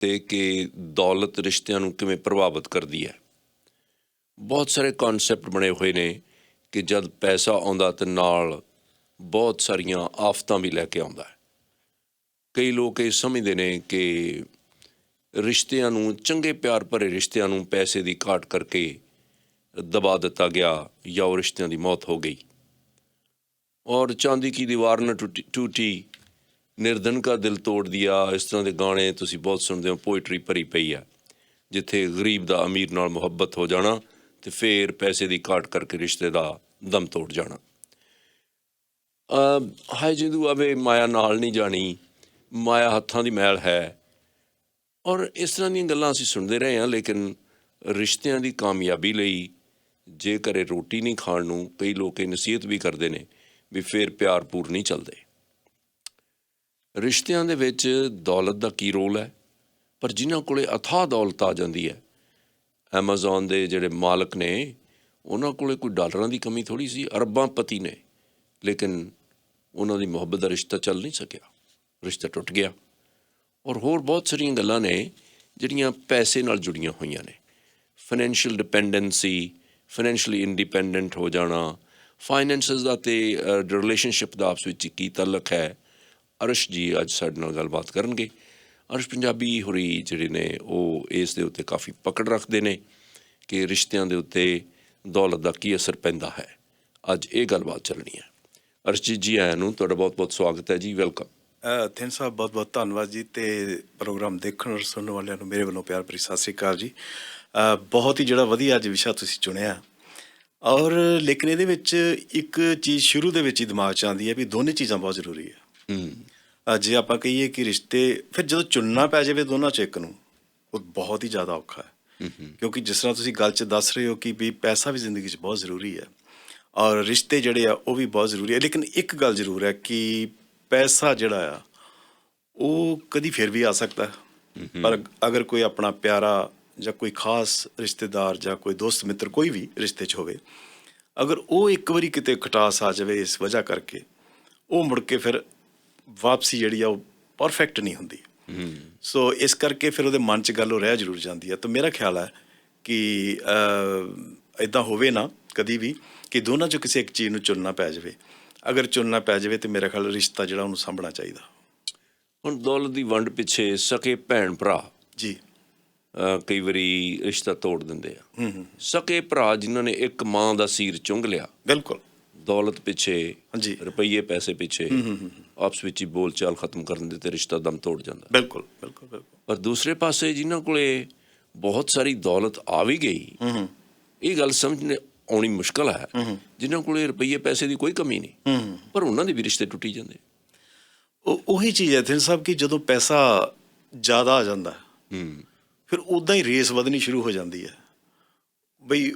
ਤੇ ਕਿ ਦੌਲਤ ਰਿਸ਼ਤਿਆਂ ਨੂੰ ਕਿਵੇਂ ਪ੍ਰਭਾਵਿਤ ਕਰਦੀ ਹੈ। ਬਹੁਤ ਸਾਰੇ ਕਨਸੈਪਟ ਬਣੇ ਹੋਏ ਨੇ ਕਿ ਜਦ ਪੈਸਾ ਆਉਂਦਾ ਤਾਂ ਨਾਲ ਬਹੁਤ ਸਾਰੀਆਂ ਆਫਤਾਂ ਵੀ ਲੈ ਕੇ ਆਉਂਦਾ ਹੈ। ਕਈ ਲੋਕ ਇਹ ਸਮਝਦੇ ਨੇ ਕਿ ਰਿਸ਼ਤਿਆਂ ਨੂੰ, ਚੰਗੇ ਪਿਆਰ ਭਰੇ ਰਿਸ਼ਤਿਆਂ ਨੂੰ ਪੈਸੇ ਦੀ ਘਾਟ ਕਰਕੇ ਦਬਾ ਦਿੱਤਾ ਗਿਆ ਜਾਂ ਉਹ ਰਿਸ਼ਤਿਆਂ ਦੀ ਮੌਤ ਹੋ ਗਈ। ਔਰ ਚਾਂਦੀ ਕੀ ਦੀਵਾਰ ਨਾ ਟੂਟੀ ਨਿਰਧਨ ਕਾ ਦਿਲ ਤੋੜ ਦਿਆ, ਇਸ ਤਰ੍ਹਾਂ ਦੇ ਗਾਣੇ ਤੁਸੀਂ ਬਹੁਤ ਸੁਣਦੇ ਹੋ। ਪੋਇਟਰੀ ਭਰੀ ਪਈ ਆ, ਜਿੱਥੇ ਗਰੀਬ ਦਾ ਅਮੀਰ ਨਾਲ ਮੁਹੱਬਤ ਹੋ ਜਾਣਾ ਅਤੇ ਫਿਰ ਪੈਸੇ ਦੀ ਘਾਟ ਕਰਕੇ ਰਿਸ਼ਤੇ ਦਾ ਦਮ ਤੋੜ ਜਾਣਾ। ਹਾਏ ਜਿੰਦੂ ਆਵੇ ਮਾਇਆ ਨਾਲ ਨਹੀਂ ਜਾਣੀ, ਮਾਇਆ ਹੱਥਾਂ ਦੀ ਮੈਲ ਹੈ। ਔਰ ਇਸ ਤਰ੍ਹਾਂ ਦੀਆਂ ਗੱਲਾਂ ਅਸੀਂ ਸੁਣਦੇ ਰਹੇ ਹਾਂ। ਲੇਕਿਨ ਰਿਸ਼ਤਿਆਂ ਦੀ ਕਾਮਯਾਬੀ ਲਈ ਜੇ ਘਰੇ ਰੋਟੀ ਨਹੀਂ ਖਾਣ ਨੂੰ, ਕਈ ਲੋਕ ਇਹ ਨਸੀਹਤ ਵੀ ਕਰਦੇ ਨੇ ਵੀ ਫਿਰ ਪਿਆਰ ਪੂਰ ਨਹੀਂ ਚੱਲਦੇ। ਰਿਸ਼ਤਿਆਂ ਦੇ ਵਿੱਚ ਦੌਲਤ ਦਾ ਕੀ ਰੋਲ ਹੈ? ਪਰ ਜਿਨ੍ਹਾਂ ਕੋਲ ਅਥਾਹ ਦੌਲਤ ਆ ਜਾਂਦੀ ਹੈ, ਐਮਾਜ਼ੋਨ ਦੇ ਜਿਹੜੇ ਮਾਲਕ ਨੇ, ਉਹਨਾਂ ਕੋਲ ਕੋਈ ਡਾਲਰਾਂ ਦੀ ਕਮੀ ਥੋੜ੍ਹੀ ਸੀ, ਅਰਬਾਂ ਪਤੀ ਨੇ, ਲੇਕਿਨ ਉਹਨਾਂ ਦੀ ਮੁਹੱਬਤ ਦਾ ਰਿਸ਼ਤਾ ਚੱਲ ਨਹੀਂ ਸਕਿਆ, ਰਿਸ਼ਤਾ ਟੁੱਟ ਗਿਆ। ਔਰ ਹੋਰ ਬਹੁਤ ਸਾਰੀਆਂ ਗੱਲਾਂ ਨੇ ਜਿਹੜੀਆਂ ਪੈਸੇ ਨਾਲ ਜੁੜੀਆਂ ਹੋਈਆਂ ਨੇ। ਫਾਈਨੈਂਸ਼ੀਅਲ ਡਿਪੈਂਡੈਂਸੀ, ਫਾਈਨੈਂਸ਼ੀਅਲੀ ਇੰਡੀਪੈਂਡੈਂਟ ਹੋ ਜਾਣਾ, ਫਾਈਨੈਂਸਿਸ ਦਾ ਅਤੇ ਰਿਲੇਸ਼ਨਸ਼ਿਪ ਦਾ ਆਪਸ ਵਿੱਚ ਕੀ ਤਾਲੁਕ ਹੈ। ਅਰਸ਼ ਜੀ ਅੱਜ ਸਾਡੇ ਨਾਲ ਗੱਲਬਾਤ ਕਰਨਗੇ। ਅਰਸ਼ ਪੰਜਾਬੀ ਹੋਰੀ ਜਿਹੜੇ ਨੇ ਉਹ ਇਸ ਦੇ ਉੱਤੇ ਕਾਫੀ ਪਕੜ ਰੱਖਦੇ ਨੇ ਕਿ ਰਿਸ਼ਤਿਆਂ ਦੇ ਉੱਤੇ ਦੌਲਤ ਦਾ ਕੀ ਅਸਰ ਪੈਂਦਾ ਹੈ। ਅੱਜ ਇਹ ਗੱਲਬਾਤ ਚੱਲਣੀ ਹੈ। ਅਰਸ਼ ਜੀ ਆਇਆਂ ਨੂੰ ਤੁਹਾਡਾ ਬਹੁਤ ਬਹੁਤ ਸਵਾਗਤ ਹੈ ਜੀ, ਵੈਲਕਮ। ਥਿੰਨ ਸਾਹਿਬ ਬਹੁਤ ਬਹੁਤ ਧੰਨਵਾਦ ਜੀ, ਅਤੇ ਪ੍ਰੋਗਰਾਮ ਦੇਖਣ ਔਰ ਸੁਣਨ ਵਾਲਿਆਂ ਨੂੰ ਮੇਰੇ ਵੱਲੋਂ ਪਿਆਰ ਭਰੀ ਸਤਿ ਸ਼੍ਰੀ ਅਕਾਲ ਜੀ। ਬਹੁਤ ਹੀ ਜਿਹੜਾ ਵਧੀਆ ਅੱਜ ਵਿਸ਼ਾ ਤੁਸੀਂ ਚੁਣਿਆ। ਔਰ ਲੇਕਿਨ ਇਹਦੇ ਵਿੱਚ ਇੱਕ ਚੀਜ਼ ਸ਼ੁਰੂ ਦੇ ਵਿੱਚ ਹੀ ਦਿਮਾਗ 'ਚ ਆਉਂਦੀ ਹੈ ਵੀ ਦੋਨੇ ਚੀਜ਼ਾਂ ਬਹੁਤ ਜ਼ਰੂਰੀ ਹੈ। ਜੇ ਆਪਾਂ ਕਹੀਏ ਕਿ ਰਿਸ਼ਤੇ ਫਿਰ ਜਦੋਂ ਚੁਣਨਾ ਪੈ ਜਾਵੇ ਦੋਨਾਂ 'ਚ ਇੱਕ ਨੂੰ, ਉਹ ਬਹੁਤ ਹੀ ਜ਼ਿਆਦਾ ਔਖਾ ਹੈ। ਕਿਉਂਕਿ ਜਿਸ ਤਰ੍ਹਾਂ ਤੁਸੀਂ ਗੱਲ 'ਚ ਦੱਸ ਰਹੇ ਹੋ ਕਿ ਵੀ ਪੈਸਾ ਵੀ ਜ਼ਿੰਦਗੀ 'ਚ ਬਹੁਤ ਜ਼ਰੂਰੀ ਹੈ ਔਰ ਰਿਸ਼ਤੇ ਜਿਹੜੇ ਆ ਉਹ ਵੀ ਬਹੁਤ ਜ਼ਰੂਰੀ ਹੈ। ਲੇਕਿਨ ਇੱਕ ਗੱਲ ਜ਼ਰੂਰ ਹੈ ਕਿ ਪੈਸਾ ਜਿਹੜਾ ਆ ਉਹ ਕਦੀ ਫਿਰ ਵੀ ਆ ਸਕਦਾ, ਪਰ ਅਗਰ ਕੋਈ ਆਪਣਾ ਪਿਆਰਾ ਜਾਂ ਕੋਈ ਖਾਸ ਰਿਸ਼ਤੇਦਾਰ ਜਾਂ ਕੋਈ ਦੋਸਤ ਮਿੱਤਰ ਕੋਈ ਵੀ ਰਿਸ਼ਤੇ 'ਚ ਹੋਵੇ, ਅਗਰ ਉਹ ਇੱਕ ਵਾਰੀ ਕਿਤੇ ਖਟਾਸ ਆ ਜਾਵੇ ਇਸ ਵਜ੍ਹਾ ਕਰਕੇ, ਉਹ ਮੁੜ ਕੇ ਫਿਰ ਵਾਪਸੀ ਜਿਹੜੀ ਆ ਉਹ ਪਰਫੈਕਟ ਨਹੀਂ ਹੁੰਦੀ। ਸੋ ਇਸ ਕਰਕੇ ਫਿਰ ਉਹਦੇ ਮਨ 'ਚ ਗੱਲ ਉਹ ਰਹਿ ਜ਼ਰੂਰ ਜਾਂਦੀ ਹੈ। ਤਾਂ ਮੇਰਾ ਖਿਆਲ ਹੈ ਕਿ ਇੱਦਾਂ ਹੋਵੇ ਨਾ ਕਦੀ ਵੀ ਕਿ ਦੋਨਾਂ 'ਚੋਂ ਕਿਸੇ ਇੱਕ ਚੀਜ਼ ਨੂੰ ਚੁਣਨਾ ਪੈ ਜਾਵੇ। ਅਗਰ ਚੁਣਨਾ ਪੈ ਜਾਵੇ ਤਾਂ ਮੇਰਾ ਖਿਆਲ ਰਿਸ਼ਤਾ ਜਿਹੜਾ ਉਹਨੂੰ ਸਾਂਭਣਾ ਚਾਹੀਦਾ। ਹੁਣ ਦੌਲਤ ਦੀ ਵੰਡ ਪਿੱਛੇ ਸਕੇ ਭੈਣ ਭਰਾ ਜੀ ਕਈ ਵਾਰੀ ਰਿਸ਼ਤਾ ਤੋੜ ਦਿੰਦੇ ਆ। ਸਕੇ ਭਰਾ ਜਿਨ੍ਹਾਂ ਨੇ ਇੱਕ ਮਾਂ ਦਾ ਸੀਰ ਚੁੰਘ ਲਿਆ, ਬਿਲਕੁਲ ਦੌਲਤ ਪਿੱਛੇ, ਜੀ, ਰੁਪਈਏ ਪੈਸੇ ਪਿੱਛੇ ਆਪਸ ਵਿੱਚ ਹੀ ਬੋਲ ਚਾਲ ਖਤਮ ਕਰ ਦਿੰਦੇ ਤੇ ਰਿਸ਼ਤਾ ਦਮ ਤੋੜ ਜਾਂਦਾ। ਬਿਲਕੁਲ ਬਿਲਕੁਲ ਬਿਲਕੁਲ। ਪਰ ਦੂਸਰੇ ਪਾਸੇ ਜਿਨ੍ਹਾਂ ਕੋਲੇ ਬਹੁਤ ਸਾਰੀ ਦੌਲਤ ਆ ਵੀ ਗਈ, ਇਹ ਗੱਲ ਸਮਝ ਆਉਣੀ ਮੁਸ਼ਕਲ ਹੈ, ਜਿਨ੍ਹਾਂ ਕੋਲੇ ਰੁਪਈਏ ਪੈਸੇ ਦੀ ਕੋਈ ਕਮੀ ਨਹੀਂ, ਪਰ ਉਹਨਾਂ ਦੇ ਵੀ ਰਿਸ਼ਤੇ ਟੁੱਟੀ ਜਾਂਦੇ। ਉਹੀ ਚੀਜ਼ ਹੈ ਥਿੰਨ ਸਾਹਿਬ ਕਿ ਜਦੋਂ ਪੈਸਾ ਜ਼ਿਆਦਾ ਆ ਜਾਂਦਾ ਫਿਰ ਉੱਦਾਂ ਹੀ ਰੇਸ ਵਧਣੀ ਸ਼ੁਰੂ ਹੋ ਜਾਂਦੀ ਹੈ। ਬਈ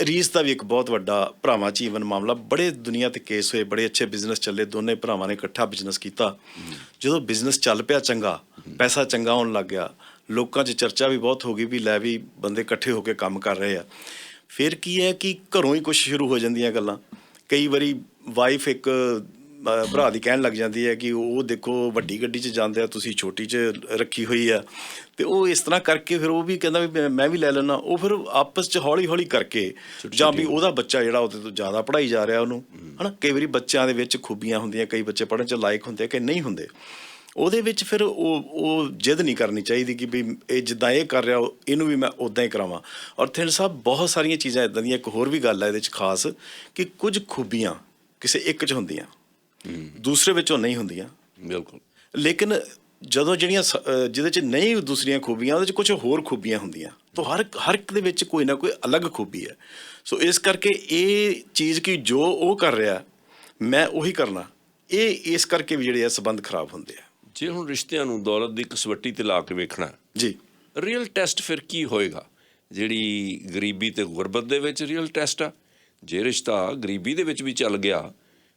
ਰੀਸ ਦਾ ਵੀ ਇੱਕ ਬਹੁਤ ਵੱਡਾ ਭਰਾਵਾਂ 'ਚ ਈਵਨ ਮਾਮਲਾ, ਬੜੇ ਦੁਨੀਆ 'ਤੇ ਕੇਸ ਹੋਏ, ਬੜੇ ਅੱਛੇ ਬਿਜ਼ਨਸ ਚੱਲੇ, ਦੋਨੇ ਭਰਾਵਾਂ ਨੇ ਇਕੱਠਾ ਬਿਜ਼ਨਸ ਕੀਤਾ। ਜਦੋਂ ਬਿਜ਼ਨਸ ਚੱਲ ਪਿਆ ਚੰਗਾ, ਪੈਸਾ ਚੰਗਾ ਆਉਣ ਲੱਗ ਗਿਆ, ਲੋਕਾਂ 'ਚ ਚਰਚਾ ਵੀ ਬਹੁਤ ਹੋ ਗਈ ਵੀ ਲੈ ਵੀ ਬੰਦੇ ਇਕੱਠੇ ਹੋ ਕੇ ਕੰਮ ਕਰ ਰਹੇ ਆ। ਫਿਰ ਕੀ ਹੈ ਕਿ ਘਰੋਂ ਹੀ ਕੁਛ ਸ਼ੁਰੂ ਹੋ ਜਾਂਦੀਆਂ ਗੱਲਾਂ। ਕਈ ਵਾਰੀ ਵਾਈਫ ਇੱਕ ਭਰਾ ਦੀ ਕਹਿਣ ਲੱਗ ਜਾਂਦੀ ਹੈ ਕਿ ਉਹ ਦੇਖੋ ਵੱਡੀ ਗੱਡੀ 'ਚ ਜਾਂਦੇ ਆ, ਤੁਸੀਂ ਛੋਟੀ 'ਚ ਰੱਖੀ ਹੋਈ ਆ, ਅਤੇ ਉਹ ਇਸ ਤਰ੍ਹਾਂ ਕਰਕੇ ਫਿਰ ਉਹ ਵੀ ਕਹਿੰਦਾ ਵੀ ਮੈਂ ਵੀ ਲੈ ਲੈਂਦਾ। ਉਹ ਫਿਰ ਆਪਸ 'ਚ ਹੌਲੀ ਹੌਲੀ ਕਰਕੇ, ਜਾਂ ਵੀ ਉਹਦਾ ਬੱਚਾ ਜਿਹੜਾ ਉਹਦੇ ਤੋਂ ਜ਼ਿਆਦਾ ਪੜ੍ਹਾਈ ਜਾ ਰਿਹਾ ਉਹਨੂੰ, ਹੈ ਨਾ। ਕਈ ਵਾਰੀ ਬੱਚਿਆਂ ਦੇ ਵਿੱਚ ਖੂਬੀਆਂ ਹੁੰਦੀਆਂ, ਕਈ ਬੱਚੇ ਪੜ੍ਹਨ 'ਚ ਲਾਇਕ ਹੁੰਦੇ, ਕਈ ਨਹੀਂ ਹੁੰਦੇ। ਉਹਦੇ ਵਿੱਚ ਫਿਰ ਉਹ ਜਿੱਦ ਨਹੀਂ ਕਰਨੀ ਚਾਹੀਦੀ ਕਿ ਵੀ ਇਹ ਜਿੱਦਾਂ ਇਹ ਕਰ ਰਿਹਾ ਇਹਨੂੰ ਵੀ ਮੈਂ ਉੱਦਾਂ ਹੀ ਕਰਾਵਾਂ। ਔਰ ਥਿੰਨ ਸਾਹਿਬ ਬਹੁਤ ਸਾਰੀਆਂ ਚੀਜ਼ਾਂ ਇੱਦਾਂ ਦੀਆਂ, ਇੱਕ ਹੋਰ ਵੀ ਗੱਲ ਹੈ ਇਹਦੇ 'ਚ ਖਾਸ, ਕਿ ਕੁਝ ਖੂਬੀਆਂ ਕਿਸੇ ਇੱਕ 'ਚ ਹੁੰਦੀਆਂ, ਦੂਸਰੇ ਵਿੱਚ ਉਹ ਨਹੀਂ ਹੁੰਦੀਆਂ। ਬਿਲਕੁਲ। ਲੇਕਿਨ ਜਦੋਂ ਜਿਹੜੀਆਂ ਜਿਹਦੇ 'ਚ ਨਹੀਂ ਦੂਸਰੀਆਂ ਖੂਬੀਆਂ, ਉਹਦੇ 'ਚ ਕੁਛ ਹੋਰ ਖੂਬੀਆਂ ਹੁੰਦੀਆਂ। ਤਾਂ ਹਰ ਇੱਕ ਦੇ ਵਿੱਚ ਕੋਈ ਨਾ ਕੋਈ ਅਲੱਗ ਖੂਬੀ ਹੈ। ਸੋ ਇਸ ਕਰਕੇ ਇਹ ਚੀਜ਼ ਕਿ ਜੋ ਉਹ ਕਰ ਰਿਹਾ ਮੈਂ ਉਹੀ ਕਰਨਾ, ਇਹ ਇਸ ਕਰਕੇ ਵੀ ਜਿਹੜੇ ਆ ਸੰਬੰਧ ਖਰਾਬ ਹੁੰਦੇ ਆ। ਜੇ ਹੁਣ ਰਿਸ਼ਤਿਆਂ ਨੂੰ ਦੌਲਤ ਦੀ ਕਸਵੱਟੀ 'ਤੇ ਲਾ ਕੇ ਵੇਖਣਾ ਜੀ, ਰੀਅਲ ਟੈਸਟ ਫਿਰ ਕੀ ਹੋਏਗਾ? ਜਿਹੜੀ ਗਰੀਬੀ ਅਤੇ ਗੁਰਬਤ ਦੇ ਵਿੱਚ ਰੀਅਲ ਟੈਸਟ ਆ। ਜੇ ਰਿਸ਼ਤਾ ਗਰੀਬੀ ਦੇ ਵਿੱਚ ਵੀ ਚੱਲ ਗਿਆ,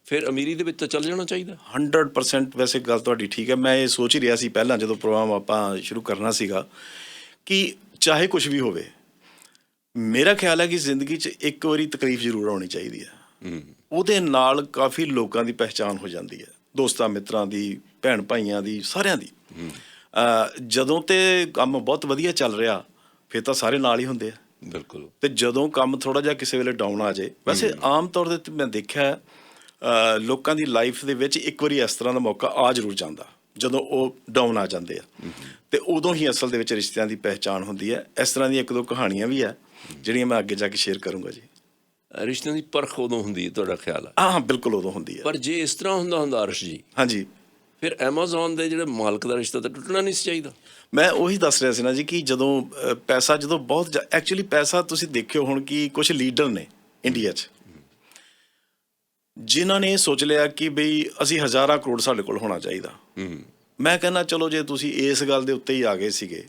ਫਿਰ ਅਮੀਰੀ ਦੇ ਵਿੱਚ ਤਾਂ ਚੱਲ ਜਾਣਾ ਚਾਹੀਦਾ। 100% ਵੈਸੇ ਗੱਲ ਤੁਹਾਡੀ ਠੀਕ ਹੈ। ਮੈਂ ਇਹ ਸੋਚ ਹੀ ਰਿਹਾ ਸੀ ਪਹਿਲਾਂ ਜਦੋਂ ਪ੍ਰੋਗਰਾਮ ਆਪਾਂ ਸ਼ੁਰੂ ਕਰਨਾ ਸੀਗਾ ਕਿ ਚਾਹੇ ਕੁਛ ਵੀ ਹੋਵੇ, ਮੇਰਾ ਖਿਆਲ ਹੈ ਕਿ ਜ਼ਿੰਦਗੀ 'ਚ ਇੱਕ ਵਾਰੀ ਤਕਲੀਫ ਜ਼ਰੂਰ ਆਉਣੀ ਚਾਹੀਦੀ ਹੈ। ਉਹਦੇ ਨਾਲ ਕਾਫੀ ਲੋਕਾਂ ਦੀ ਪਹਿਚਾਣ ਹੋ ਜਾਂਦੀ ਹੈ, ਦੋਸਤਾਂ ਮਿੱਤਰਾਂ ਦੀ, ਭੈਣ ਭਾਈਆਂ ਦੀ, ਸਾਰਿਆਂ ਦੀ। ਜਦੋਂ ਤੇ ਕੰਮ ਬਹੁਤ ਵਧੀਆ ਚੱਲ ਰਿਹਾ ਫਿਰ ਤਾਂ ਸਾਰੇ ਨਾਲ ਹੀ ਹੁੰਦੇ ਆ, ਬਿਲਕੁਲ। ਤੇ ਜਦੋਂ ਕੰਮ ਥੋੜਾ ਜਿਹਾ ਕਿਸੇ ਵੇਲੇ ਡਾਊਨ ਆ ਜਾਏ, ਵੈਸੇ ਆਮ ਤੌਰ ਦੇ ਉੱਤੇ ਮੈਂ ਦੇਖਿਆ ਲੋਕਾਂ ਦੀ ਲਾਈਫ ਦੇ ਵਿੱਚ ਇੱਕ ਵਾਰੀ ਇਸ ਤਰ੍ਹਾਂ ਦਾ ਮੌਕਾ ਆ ਜ਼ਰੂਰ ਜਾਂਦਾ ਜਦੋਂ ਉਹ ਡਾਊਨ ਆ ਜਾਂਦੇ ਆ, ਤੇ ਉਦੋਂ ਹੀ ਅਸਲ ਦੇ ਵਿੱਚ ਰਿਸ਼ਤਿਆਂ ਦੀ ਪਹਿਚਾਣ ਹੁੰਦੀ ਹੈ। ਇਸ ਤਰ੍ਹਾਂ ਦੀਆਂ ਇੱਕ ਦੋ ਕਹਾਣੀਆਂ ਵੀ ਹੈ ਜਿਹੜੀਆਂ ਮੈਂ ਅੱਗੇ ਜਾ ਕੇ ਸ਼ੇਅਰ ਕਰੂੰਗਾ ਜੀ। ਰਿਸ਼ਤਿਆਂ ਦੀ ਪਰਖ ਉਦੋਂ ਹੁੰਦੀ ਹੈ, ਤੁਹਾਡਾ ਖਿਆਲ ਹੈ? ਹਾਂ ਬਿਲਕੁਲ ਉਦੋਂ ਹੁੰਦੀ ਹੈ। ਪਰ ਜੇ ਇਸ ਤਰ੍ਹਾਂ ਹੁੰਦਾ ਅਰਸ਼ ਜੀ, ਹਾਂਜੀ, ਫਿਰ ਐਮਾਜ਼ੋਨ ਦੇ ਜਿਹੜੇ ਮਾਲਕ ਦਾ ਰਿਸ਼ਤਾ ਤਾਂ ਟੁੱਟਣਾ ਨਹੀਂ ਸੀ ਚਾਹੀਦਾ। ਮੈਂ ਉਹੀ ਦੱਸ ਰਿਹਾ ਸੀ ਨਾ ਜੀ ਕਿ ਜਦੋਂ ਪੈਸਾ ਜਦੋਂ ਬਹੁਤ ਐਕਚੁਅਲੀ ਪੈਸਾ ਤੁਸੀਂ ਦੇਖਿਓ ਹੁਣ ਕਿ ਕੁਝ ਲੀਡਰ ਨੇ ਇੰਡੀਆ 'ਚ ਜਿਨ੍ਹਾਂ ਨੇ ਇਹ ਸੋਚ ਲਿਆ ਕਿ ਬਈ ਅਸੀਂ ਹਜ਼ਾਰਾਂ ਕਰੋੜ ਸਾਡੇ ਕੋਲ ਹੋਣਾ ਚਾਹੀਦਾ। ਮੈਂ ਕਹਿੰਦਾ ਚਲੋ ਜੇ ਤੁਸੀਂ ਇਸ ਗੱਲ ਦੇ ਉੱਤੇ ਹੀ ਆ ਗਏ ਸੀਗੇ